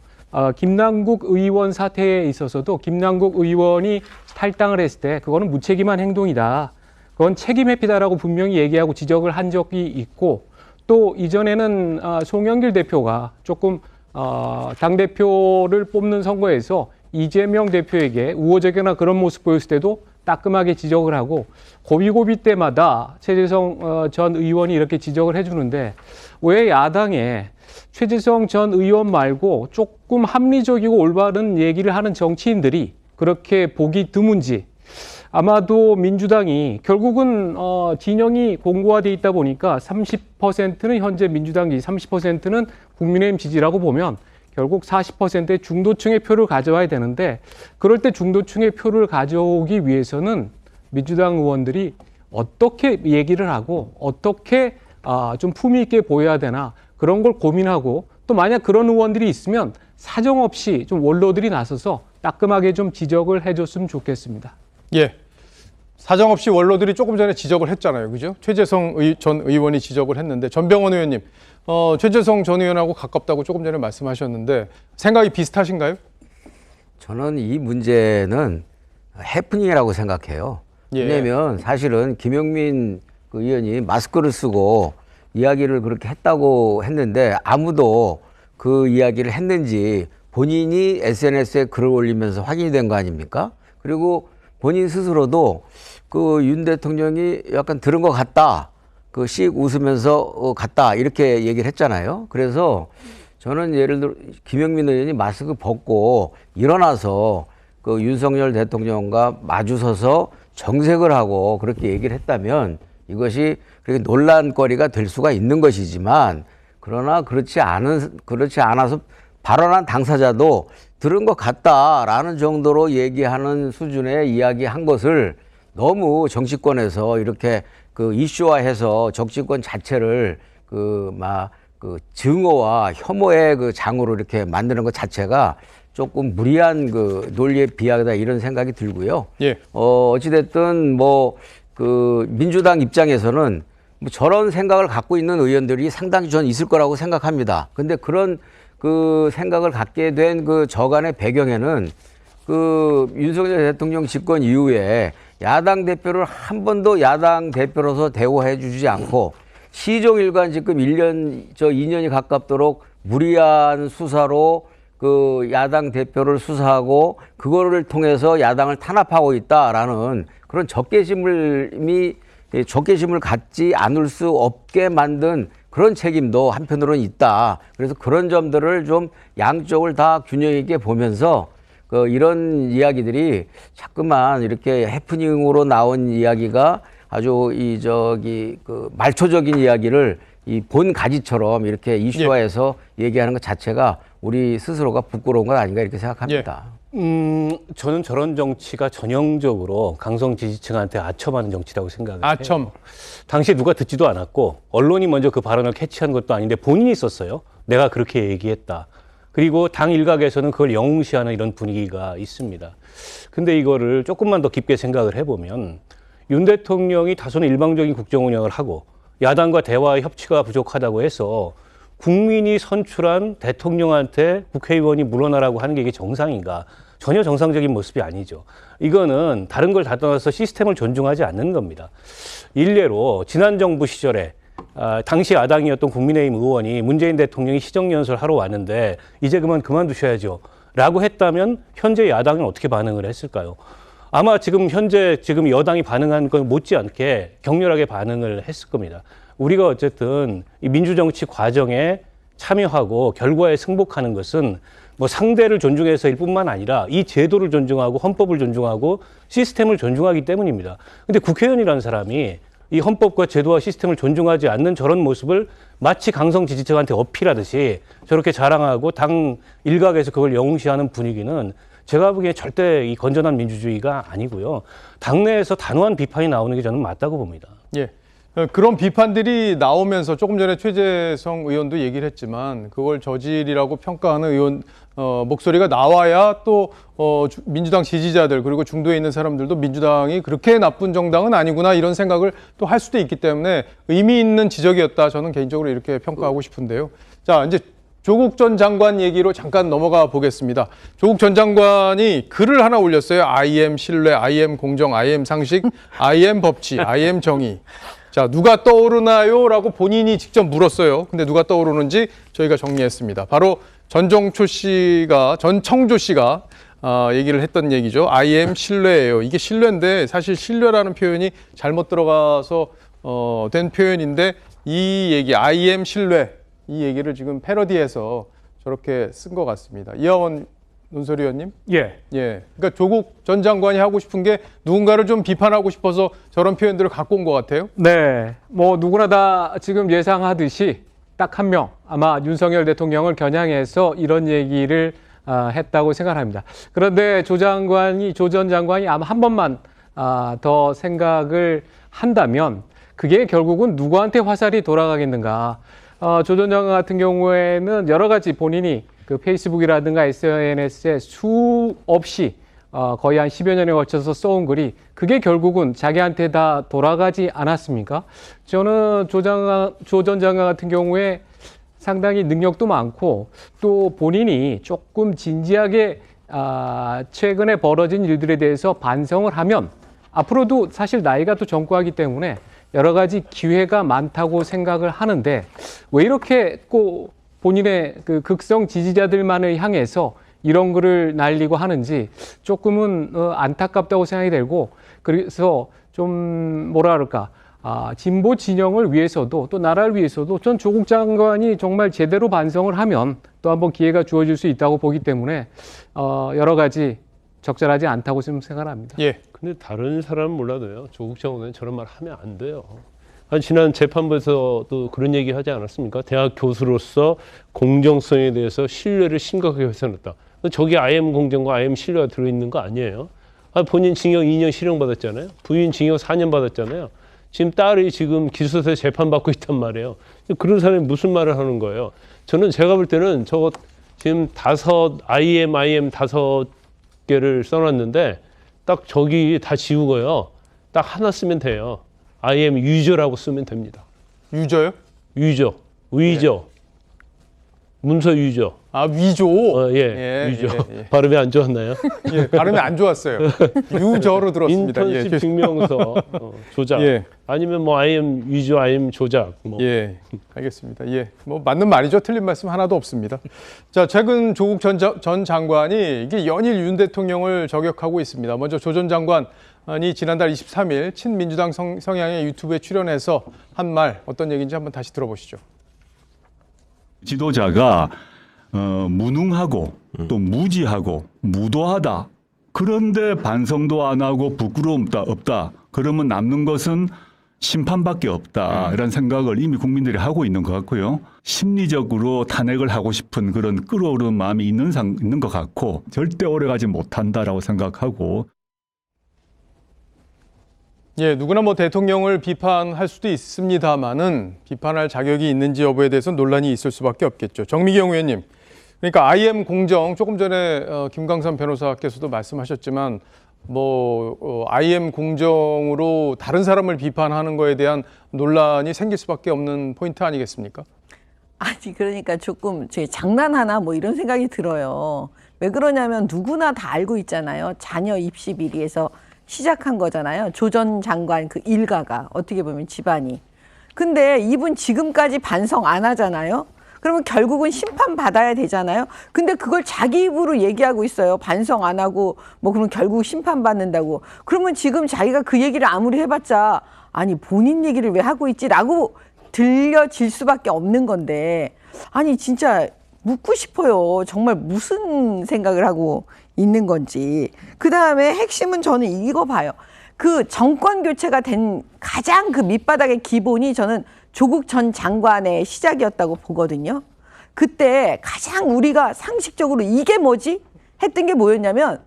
김남국 의원 사태에 있어서도 김남국 의원이 탈당을 했을 때 그거는 무책임한 행동이다. 그건 책임 회피다라고 분명히 얘기하고 지적을 한 적이 있고 또 이전에는 송영길 대표가 조금 당대표를 뽑는 선거에서 이재명 대표에게 우호적이나 그런 모습 보였을 때도 따끔하게 지적을 하고 고비고비 때마다 최재성 전 의원이 이렇게 지적을 해주는데 왜 야당에 최재성 전 의원 말고 조금 합리적이고 올바른 얘기를 하는 정치인들이 그렇게 보기 드문지 아마도 민주당이 결국은 진영이 공고화돼 있다 보니까 30%는 현재 민주당 지지, 30%는 국민의힘 지지라고 보면 결국 40%의 중도층의 표를 가져와야 되는데 그럴 때 중도층의 표를 가져오기 위해서는 민주당 의원들이 어떻게 얘기를 하고 어떻게 좀 품위 있게 보여야 되나 그런 걸 고민하고 또 만약 그런 의원들이 있으면 사정없이 좀 원로들이 나서서 따끔하게 좀 지적을 해줬으면 좋겠습니다.
예. 사정없이 원로들이 조금 전에 지적을 했잖아요. 그죠? 최재성 전 의원이 지적을 했는데 전병헌 의원님, 최재성 전 의원하고 가깝다고 조금 전에 말씀하셨는데 생각이 비슷하신가요?
저는 이 문제는 해프닝이라고 생각해요.
예.
왜냐하면 사실은 김용민 그 의원이 마스크를 쓰고 이야기를 그렇게 했다고 했는데 아무도 그 이야기를 했는지 본인이 SNS에 글을 올리면서 확인이 된 거 아닙니까? 그리고 본인 스스로도 그 윤 대통령이 약간 들은 것 같다. 그 씩 웃으면서 같다. 이렇게 얘기를 했잖아요. 그래서 저는 예를 들어 김용민 의원이 마스크 벗고 일어나서 그 윤석열 대통령과 마주서서 정색을 하고 그렇게 얘기를 했다면 이것이 그렇게 논란거리가 될 수가 있는 것이지만 그러나 그렇지 않아서 발언한 당사자도 들은 것 같다라는 정도로 얘기하는 수준의 이야기한 것을 너무 정치권에서 이렇게 그 이슈화해서 정치권 자체를 그 증오와 혐오의 그 장으로 이렇게 만드는 것 자체가 조금 무리한 그 논리에 비하하다 이런 생각이 들고요.
예.
어찌됐든 그 민주당 입장에서는 뭐 저런 생각을 갖고 있는 의원들이 상당히 전 있을 거라고 생각합니다. 근데 그런 그 생각을 갖게 된 그 저간의 배경에는 그 윤석열 대통령 집권 이후에 야당 대표를 한 번도 야당 대표로서 대우해 주지 않고 시종일관 지금 2년이 가깝도록 무리한 수사로 그 야당 대표를 수사하고 그거를 통해서 야당을 탄압하고 있다라는 그런 적개심을 갖지 않을 수 없게 만든 그런 책임도 한편으로는 있다. 그래서 그런 점들을 좀 양쪽을 다 균형 있게 보면서 이런 이야기들이 자꾸만 이렇게 해프닝으로 나온 이야기가 아주 말초적인 이야기를 이 본 가지처럼 이렇게 이슈화해서 얘기하는 것 자체가 우리 스스로가 부끄러운 것 아닌가 이렇게 생각합니다.
저는 저런 정치가 전형적으로 강성 지지층한테 아첨하는 정치라고 생각해요.
아첨.
당시에 누가 듣지도 않았고 언론이 먼저 그 발언을 캐치한 것도 아닌데 본인이 썼어요. 내가 그렇게 얘기했다. 그리고 당 일각에서는 그걸 영웅시하는 이런 분위기가 있습니다. 근데 이거를 조금만 더 깊게 생각을 해보면 윤 대통령이 다소는 일방적인 국정 운영을 하고 야당과 대화 협치가 부족하다고 해서 국민이 선출한 대통령한테 국회의원이 물러나라고 하는 게 이게 정상인가? 전혀 정상적인 모습이 아니죠. 이거는 다른 걸 다 떠나서 시스템을 존중하지 않는 겁니다. 일례로 지난 정부 시절에 당시 야당이었던 국민의힘 의원이 문재인 대통령이 시정연설 하러 왔는데 이제 그만두셔야죠 라고 했다면 현재 야당은 어떻게 반응을 했을까요? 아마 지금 여당이 반응한 건 못지않게 격렬하게 반응을 했을 겁니다. 우리가 어쨌든 이 민주정치 과정에 참여하고 결과에 승복하는 것은 뭐 상대를 존중해서일 뿐만 아니라 이 제도를 존중하고 헌법을 존중하고 시스템을 존중하기 때문입니다. 근데 국회의원이라는 사람이 이 헌법과 제도와 시스템을 존중하지 않는 저런 모습을 마치 강성 지지층한테 어필하듯이 저렇게 자랑하고 당 일각에서 그걸 영웅시하는 분위기는 제가 보기에 절대 이 건전한 민주주의가 아니고요. 당내에서 단호한 비판이 나오는 게 저는 맞다고 봅니다.
예. 그런 비판들이 나오면서 조금 전에 최재성 의원도 얘기를 했지만 그걸 저질이라고 평가하는 의원 목소리가 나와야 또 민주당 지지자들 그리고 중도에 있는 사람들도 민주당이 그렇게 나쁜 정당은 아니구나 이런 생각을 또 할 수도 있기 때문에 의미 있는 지적이었다. 저는 개인적으로 이렇게 평가하고 싶은데요. 자, 이제 조국 전 장관 얘기로 잠깐 넘어가 보겠습니다. 조국 전 장관이 글을 하나 올렸어요. IM 신뢰, IM 공정, IM 상식, IM 법치, IM 정의. 자, 누가 떠오르나요? 라고 본인이 직접 물었어요. 근데 누가 떠오르는지 저희가 정리했습니다. 바로 전청조 씨가 얘기를 했던 얘기죠. IM 신뢰예요. 이게 신뢰인데 사실 신뢰라는 표현이 잘못 들어가서 된 표현인데 이 얘기 IM 신뢰 이 얘기를 지금 패러디해서 저렇게 쓴 것 같습니다. 이하원 논설위원님?
예.
그러니까 조국 전 장관이 하고 싶은 게 누군가를 좀 비판하고 싶어서 저런 표현들을 갖고 온 것 같아요.
네. 뭐 누구나 다 지금 예상하듯이 딱 한 명, 아마 윤석열 대통령을 겨냥해서 이런 얘기를 했다고 생각합니다. 그런데 조 전 장관이 아마 한 번만 더 생각을 한다면 그게 결국은 누구한테 화살이 돌아가겠는가. 조 전 장관 같은 경우에는 여러 가지 본인이 그 페이스북이라든가 SNS에 수없이 거의 한 10여 년에 걸쳐서 써온 글이 그게 결국은 자기한테 다 돌아가지 않았습니까? 저는 조 전 장관 같은 경우에 상당히 능력도 많고 또 본인이 조금 진지하게 최근에 벌어진 일들에 대해서 반성을 하면 앞으로도 사실 나이가 또 젊고 하기 때문에 여러 가지 기회가 많다고 생각을 하는데 왜 이렇게 꼭 본인의 그 극성 지지자들만을 향해서 이런 글을 날리고 하는지 조금은 안타깝다고 생각이 들고 그래서 좀 뭐라 그럴까 진보 진영을 위해서도 또 나라를 위해서도 전 조국 장관이 정말 제대로 반성을 하면 또 한번 기회가 주어질 수 있다고 보기 때문에 여러 가지 적절하지 않다고 생각합니다.
예.
근데 다른 사람은 몰라도요. 조국 장관은 저런 말 하면 안 돼요. 지난 재판부에서도 그런 얘기 하지 않았습니까? 대학 교수로서 공정성에 대해서 신뢰를 심각하게 훼손했다. 저기 IM 공정과 IM 신뢰가 들어있는 거 아니에요? 본인 징역 2년 실형 받았잖아요. 부인 징역 4년 받았잖아요. 지금 딸이 지금 기소돼서 재판받고 있단 말이에요. 그런 사람이 무슨 말을 하는 거예요? 제가 볼 때는 저거 지금 IM 5개를 써놨는데 딱 저기 다 지우고요. 딱 하나 쓰면 돼요. IM 유저라고 쓰면 됩니다.
유저요?
유저, 위저, 문서 유저.
위조.
유저. 발음이 안 좋았나요?
발음이 안 좋았어요. 유저로 들었습니다.
인턴십 증명서 조작. 아니면 뭐 IM 유저, IM 조작.
알겠습니다. 뭐 맞는 말이죠. 틀린 말씀 하나도 없습니다. 자, 최근 조국 전 장관이 이게 연일 윤 대통령을 저격하고 있습니다. 먼저 조 전 장관이 지난달 23일 친민주당 성향의 유튜브에 출연해서 한 말 어떤 얘기인지 한번 다시 들어보시죠.
지도자가 무능하고 또 무지하고 무도하다. 그런데 반성도 안 하고 부끄러움도 없다. 그러면 남는 것은 심판밖에 없다. 이런 생각을 이미 국민들이 하고 있는 것 같고요. 심리적으로 탄핵을 하고 싶은 그런 끓어오르는 마음이 있는 것 같고 절대 오래가지 못한다라고 생각하고.
예, 누구나 뭐 대통령을 비판할 수도 있습니다만은 비판할 자격이 있는지 여부에 대해서 논란이 있을 수밖에 없겠죠. 정미경 의원님, 그러니까 IM 공정 조금 전에 김광삼 변호사께서도 말씀하셨지만 IM 공정으로 다른 사람을 비판하는 거에 대한 논란이 생길 수밖에 없는 포인트 아니겠습니까?
아니 그러니까 조금 장난하나 뭐 이런 생각이 들어요. 왜 그러냐면 누구나 다 알고 있잖아요. 자녀 입시 비리에서 시작한 거잖아요. 조 전 장관 그 일가가 어떻게 보면 집안이. 근데 이분 지금까지 반성 안 하잖아요. 그러면 결국은 심판받아야 되잖아요. 근데 그걸 자기 입으로 얘기하고 있어요. 반성 안 하고 그러면 결국 심판받는다고. 그러면 지금 자기가 그 얘기를 아무리 해봤자 아니 본인 얘기를 왜 하고 있지라고 들려질 수밖에 없는 건데 아니 진짜 묻고 싶어요. 정말 무슨 생각을 하고 있는 건지. 그다음에 핵심은 저는 이거 봐요. 그 정권 교체가 된 가장 그 밑바닥의 기본이 저는 조국 전 장관의 시작이었다고 보거든요. 그때 가장 우리가 상식적으로 이게 뭐지? 했던 게 뭐였냐면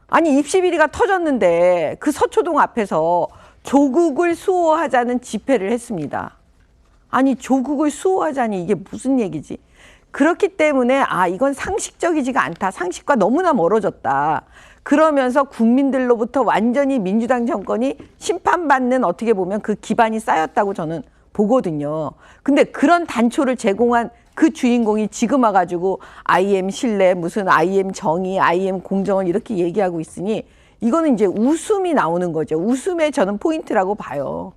아니 입시 비리가 터졌는데 그 서초동 앞에서 조국을 수호하자는 집회를 했습니다. 아니 조국을 수호하자니 이게 무슨 얘기지? 그렇기 때문에 이건 상식적이지가 않다. 상식과 너무나 멀어졌다. 그러면서 국민들로부터 완전히 민주당 정권이 심판받는 어떻게 보면 그 기반이 쌓였다고 저는 보거든요. 근데 그런 단초를 제공한 그 주인공이 지금 와가지고 IM 신뢰, 무슨 IM 정의, IM 공정을 이렇게 얘기하고 있으니 이거는 이제 웃음이 나오는 거죠. 웃음의 저는 포인트라고 봐요.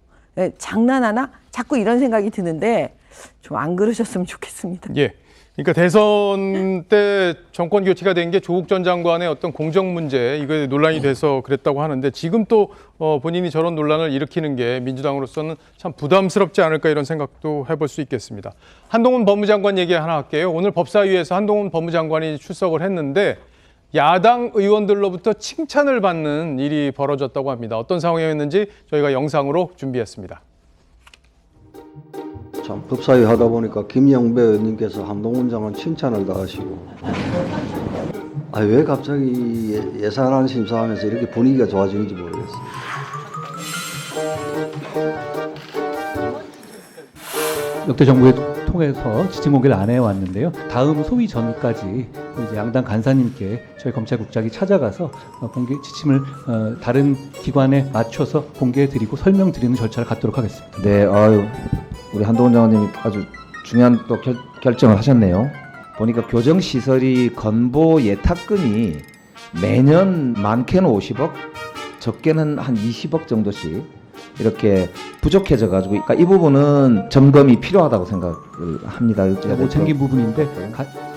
장난하나? 자꾸 이런 생각이 드는데 좀 안 그러셨으면 좋겠습니다.
예. 그러니까 대선 때 정권 교체가 된 게 조국 전 장관의 어떤 공정 문제 이거 논란이 돼서 그랬다고 하는데 지금 또 본인이 저런 논란을 일으키는 게 민주당으로서는 참 부담스럽지 않을까 이런 생각도 해볼 수 있겠습니다. 한동훈 법무장관 얘기 하나 할게요. 오늘 법사위에서 한동훈 법무장관이 출석을 했는데 야당 의원들로부터 칭찬을 받는 일이 벌어졌다고 합니다. 어떤 상황이었는지 저희가 영상으로 준비했습니다.
참 법사위 하다 보니까 김영배 의원님께서 한동훈 장관 칭찬을 다 하시고 왜 갑자기 예산안 심사하면서 이렇게 분위기가 좋아지는지 모르겠어요.
역대 정부에 통해서 지침 공개를 안 해왔는데요. 다음 소위 전까지 이제 양당 간사님께 저희 검찰국장이 찾아가서 공개 지침을 다른 기관에 맞춰서 공개해드리고 설명드리는 절차를 갖도록 하겠습니다.
네, 우리 한동훈 장관님이 아주 중요한 또 결정을 하셨네요. 보니까 교정시설이 건보 예탁금이 매년 많게는 50억, 적게는 한 20억 정도씩 이렇게 부족해져가지고 그러니까 이 부분은 점검이 필요하다고 생각을 합니다.
못 챙긴 부분인데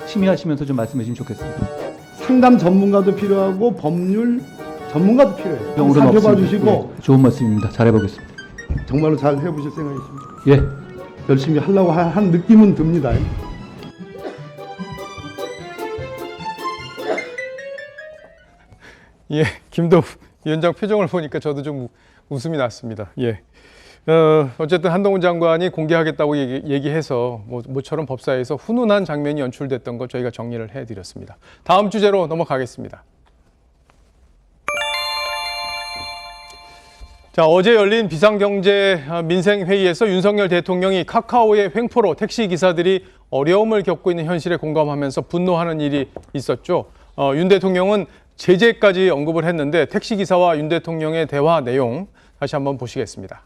심의하시면서 좀 말씀해 주시면 좋겠습니다.
상담 전문가도 필요하고 법률 전문가도 필요해요.
병으로는
살펴봐
없습니다.
주시고
네, 좋은 말씀입니다. 잘해보겠습니다.
정말로 잘 해보실 생각이 있습니다.
예.
열심히 하려고 한 느낌은 듭니다.
예, 김도우 위원장 표정을 보니까 저도 좀 웃음이 났습니다. 예. 어쨌든 한동훈 장관이 공개하겠다고 얘기해서 모처럼 법사위에서 훈훈한 장면이 연출됐던 거 저희가 정리를 해드렸습니다. 다음 주제로 넘어가겠습니다. 자, 어제 열린 비상경제 민생회의에서 윤석열 대통령이 카카오의 횡포로 택시기사들이 어려움을 겪고 있는 현실에 공감하면서 분노하는 일이 있었죠. 윤 대통령은 제재까지 언급을 했는데 택시기사와 윤 대통령의 대화 내용 다시 한번 보시겠습니다.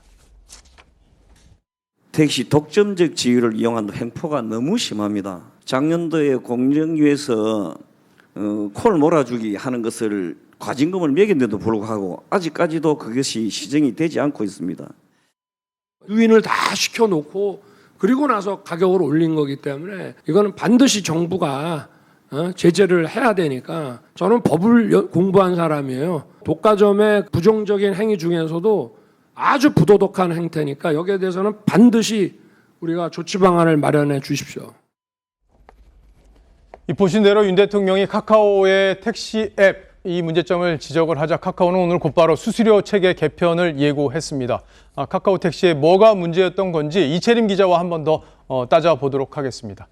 택시 독점적 지위를 이용한 횡포가 너무 심합니다. 작년도에 공정위에서 콜 몰아주기 하는 것을 과징금을 매긴데도 불구하고 아직까지도 그것이 시정이 되지 않고 있습니다.
유인을 다 시켜놓고 그리고 나서 가격을 올린 거기 때문에 이거는 반드시 정부가 제재를 해야 되니까 저는 법을 공부한 사람이에요. 독과점의 부정적인 행위 중에서도 아주 부도덕한 행태니까 여기에 대해서는 반드시 우리가 조치 방안을 마련해 주십시오.
보신 대로 윤 대통령이 카카오의 택시 앱 이 문제점을 지적을 하자 카카오는 오늘 곧바로 수수료 체계 개편을 예고했습니다. 카카오 택시에 뭐가 문제였던 건지 이채림 기자와 한 번 더 따져보도록 하겠습니다.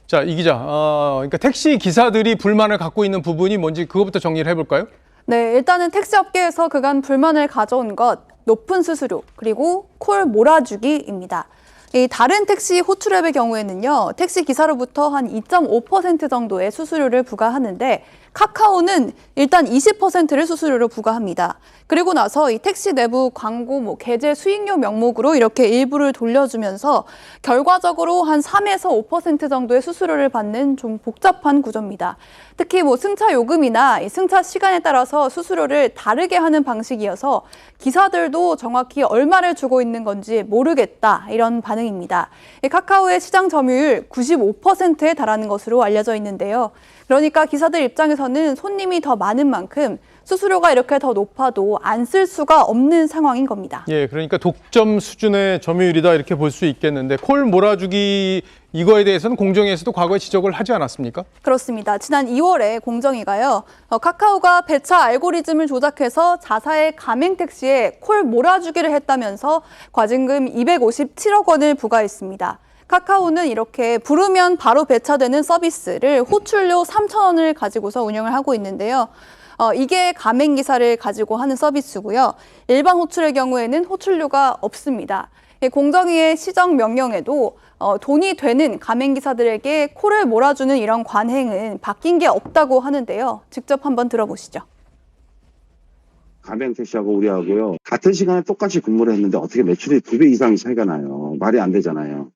자, 이 기자, 그러니까 택시 기사들이 불만을 갖고 있는 부분이 뭔지 그것부터 정리를 해볼까요?
네, 일단은 택시업계에서 그간 불만을 가져온 것, 높은 수수료, 그리고 콜 몰아주기입니다. 이 다른 택시 호출앱의 경우에는요, 택시 기사로부터 한 2.5% 정도의 수수료를 부과하는데 카카오는 일단 20%를 수수료로 부과합니다. 그리고 나서 이 택시 내부 광고, 계좌 수익료 명목으로 이렇게 일부를 돌려주면서 결과적으로 한 3에서 5% 정도의 수수료를 받는 좀 복잡한 구조입니다. 특히 승차 요금이나 이 승차 시간에 따라서 수수료를 다르게 하는 방식이어서 기사들도 정확히 얼마를 주고 있는 건지 모르겠다, 이런 반응입니다. 카카오의 시장 점유율 95%에 달하는 것으로 알려져 있는데요. 그러니까 기사들 입장에서는 손님이 더 많은 만큼 수수료가 이렇게 더 높아도 안 쓸 수가 없는 상황인 겁니다.
예, 그러니까 독점 수준의 점유율이다 이렇게 볼 수 있겠는데 콜 몰아주기 이거에 대해서는 공정위에서도 과거에 지적을 하지 않았습니까?
그렇습니다. 지난 2월에 공정위가요, 카카오가 배차 알고리즘을 조작해서 자사의 가맹택시에 콜 몰아주기를 했다면서 과징금 257억 원을 부과했습니다. 카카오는 이렇게 부르면 바로 배차되는 서비스를 호출료 3,000원을 가지고서 운영을 하고 있는데요. 이게 가맹기사를 가지고 하는 서비스고요. 일반 호출의 경우에는 호출료가 없습니다. 공정위의 시정 명령에도 돈이 되는 가맹기사들에게 콜을 몰아주는 이런 관행은 바뀐 게 없다고 하는데요. 직접 한번 들어보시죠.
가맹택시하고 우리하고요, 같은 시간에 똑같이 근무를 했는데 어떻게 매출이 2배 이상 차이가 나요. 말이 안 되잖아요.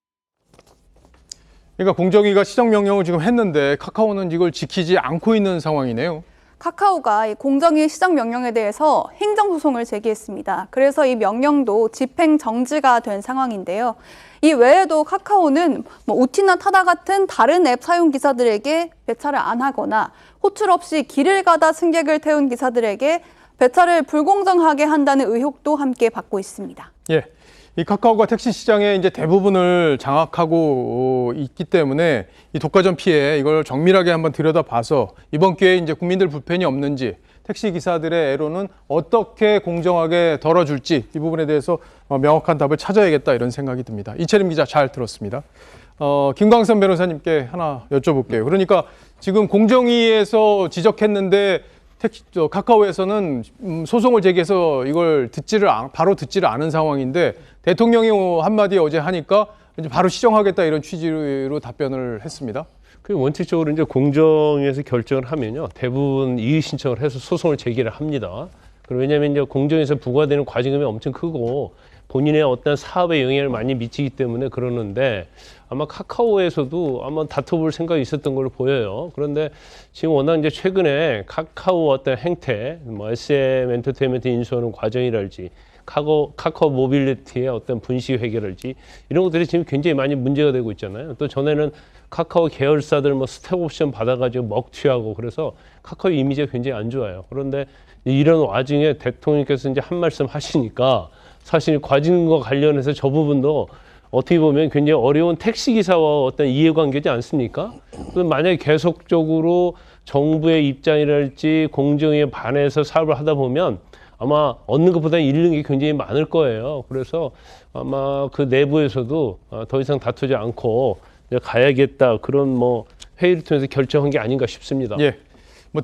그러니까 공정위가 시정 명령을 지금 했는데 카카오는 이걸 지키지 않고 있는 상황이네요.
카카오가 공정위 시정 명령에 대해서 행정소송을 제기했습니다. 그래서 이 명령도 집행 정지가 된 상황인데요. 이 외에도 카카오는 우티나 타다 같은 다른 앱 사용 기사들에게 배차를 안 하거나 호출 없이 길을 가다 승객을 태운 기사들에게 배차를 불공정하게 한다는 의혹도 함께 받고 있습니다.
예. 이 카카오가 택시 시장의 이제 대부분을 장악하고 있기 때문에 이 독과점 피해 이걸 정밀하게 한번 들여다봐서 이번 기회에 이제 국민들 불편이 없는지 택시 기사들의 애로는 어떻게 공정하게 덜어줄지 이 부분에 대해서 명확한 답을 찾아야겠다 이런 생각이 듭니다. 이채림 기자 잘 들었습니다. 김광선 변호사님께 하나 여쭤볼게요. 그러니까 지금 공정위에서 지적했는데 카카오에서는 소송을 제기해서 이걸 바로 듣지를 않은 상황인데 대통령이 한마디 어제 하니까 이제 바로 시정하겠다 이런 취지로 답변을 했습니다.
원칙적으로 이제 공정위에서 결정을 하면요, 대부분 이의 신청을 해서 소송을 제기를 합니다. 왜냐하면 이제 공정에서 부과되는 과징금이 엄청 크고 본인의 어떤 사업에 영향을 많이 미치기 때문에 그러는데 아마 카카오에서도 아마 다퉈볼 생각이 있었던 걸로 보여요. 그런데 지금 워낙 이제 최근에 카카오 어떤 행태, SM 엔터테인먼트 인수하는 과정이랄지 카카오 모빌리티의 어떤 분식 회계랄지 이런 것들이 지금 굉장히 많이 문제가 되고 있잖아요. 또 전에는 카카오 계열사들 스택 옵션 받아가지고 먹튀하고 그래서 카카오 이미지가 굉장히 안 좋아요. 그런데 이런 와중에 대통령께서 이제 한 말씀 하시니까 사실 과징금과 관련해서 저 부분도 어떻게 보면 굉장히 어려운 택시기사와 어떤 이해관계지 않습니까? 만약에 계속적으로 정부의 입장이랄지 공정에 반해서 사업을 하다 보면 아마 얻는 것보다 잃는 게 굉장히 많을 거예요. 그래서 아마 그 내부에서도 더 이상 다투지 않고 가야겠다 그런 회의를 통해서 결정한 게 아닌가 싶습니다.
예.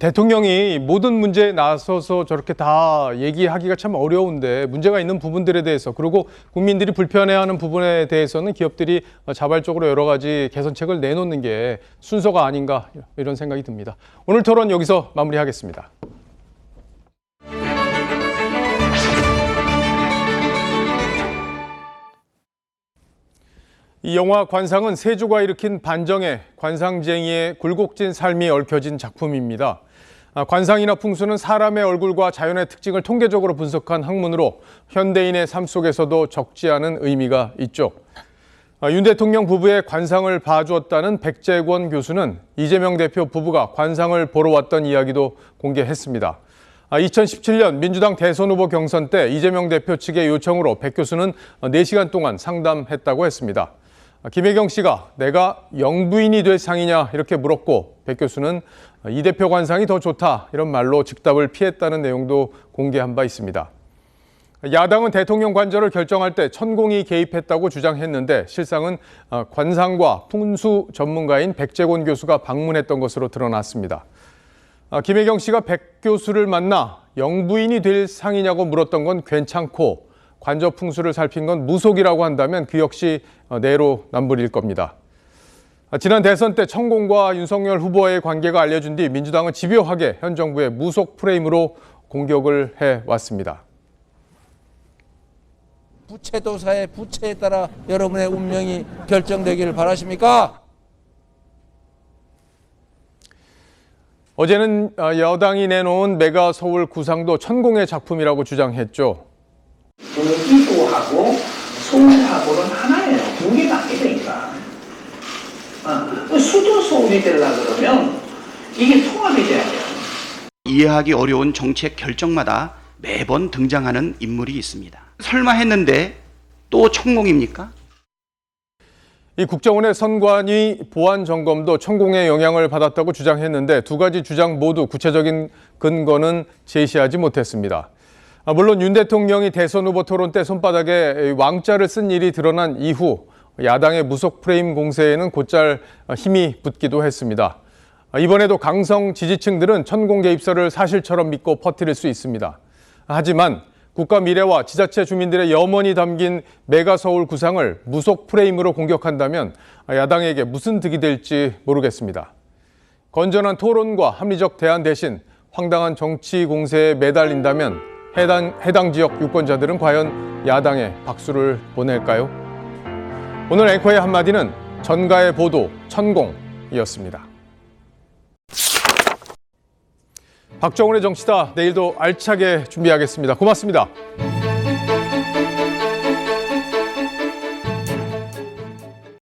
대통령이 모든 문제에 나서서 저렇게 다 얘기하기가 참 어려운데 문제가 있는 부분들에 대해서 그리고 국민들이 불편해하는 부분에 대해서는 기업들이 자발적으로 여러 가지 개선책을 내놓는 게 순서가 아닌가 이런 생각이 듭니다. 오늘 토론 여기서 마무리하겠습니다. 이 영화 관상은 세조가 일으킨 반정에 관상쟁이의 굴곡진 삶이 얽혀진 작품입니다. 관상이나 풍수는 사람의 얼굴과 자연의 특징을 통계적으로 분석한 학문으로 현대인의 삶 속에서도 적지 않은 의미가 있죠. 윤 대통령 부부의 관상을 봐주었다는 백재권 교수는 이재명 대표 부부가 관상을 보러 왔던 이야기도 공개했습니다. 2017년 민주당 대선 후보 경선 때 이재명 대표 측의 요청으로 백 교수는 4시간 동안 상담했다고 했습니다. 김혜경 씨가 내가 영부인이 될 상이냐 이렇게 물었고 백 교수는 이 대표 관상이 더 좋다 이런 말로 즉답을 피했다는 내용도 공개한 바 있습니다. 야당은 대통령 관저를 결정할 때 천공이 개입했다고 주장했는데 실상은 관상과 풍수 전문가인 백재곤 교수가 방문했던 것으로 드러났습니다. 김혜경 씨가 백 교수를 만나 영부인이 될 상이냐고 물었던 건 괜찮고 관저 풍수를 살핀 건 무속이라고 한다면 그 역시 내로남불일 겁니다. 지난 대선 때 천공과 윤석열 후보의 관계가 알려진 뒤 민주당은 집요하게 현 정부의 무속 프레임으로 공격을 해왔습니다.
부채도사의 부채에 따라 여러분의 운명이 결정되기를 바라십니까?
어제는 여당이 내놓은 메가 서울 구상도 천공의 작품이라고 주장했죠.
경기도하고 서울하고는 하나예요. 두 개가 아니니까. 수도 서울이 되려고 그러면 이게 통합이 돼야 돼요.
이해하기 어려운 정책 결정마다 매번 등장하는 인물이 있습니다. 설마 했는데 또 천공입니까?
이 국정원의 선관위 보안 점검도 천공의 영향을 받았다고 주장했는데 두 가지 주장 모두 구체적인 근거는 제시하지 못했습니다. 물론 윤 대통령이 대선 후보 토론 때 손바닥에 왕자를 쓴 일이 드러난 이후 야당의 무속 프레임 공세에는 곧잘 힘이 붙기도 했습니다. 이번에도 강성 지지층들은 천공 개입설을 사실처럼 믿고 퍼뜨릴 수 있습니다. 하지만 국가 미래와 지자체 주민들의 염원이 담긴 메가 서울 구상을 무속 프레임으로 공격한다면 야당에게 무슨 득이 될지 모르겠습니다. 건전한 토론과 합리적 대안 대신 황당한 정치 공세에 매달린다면 해당 지역 유권자들은 과연 야당에 박수를 보낼까요? 오늘 앵커의 한마디는 전가의 보도 천공이었습니다. 박정훈의 정치다 내일도 알차게 준비하겠습니다. 고맙습니다.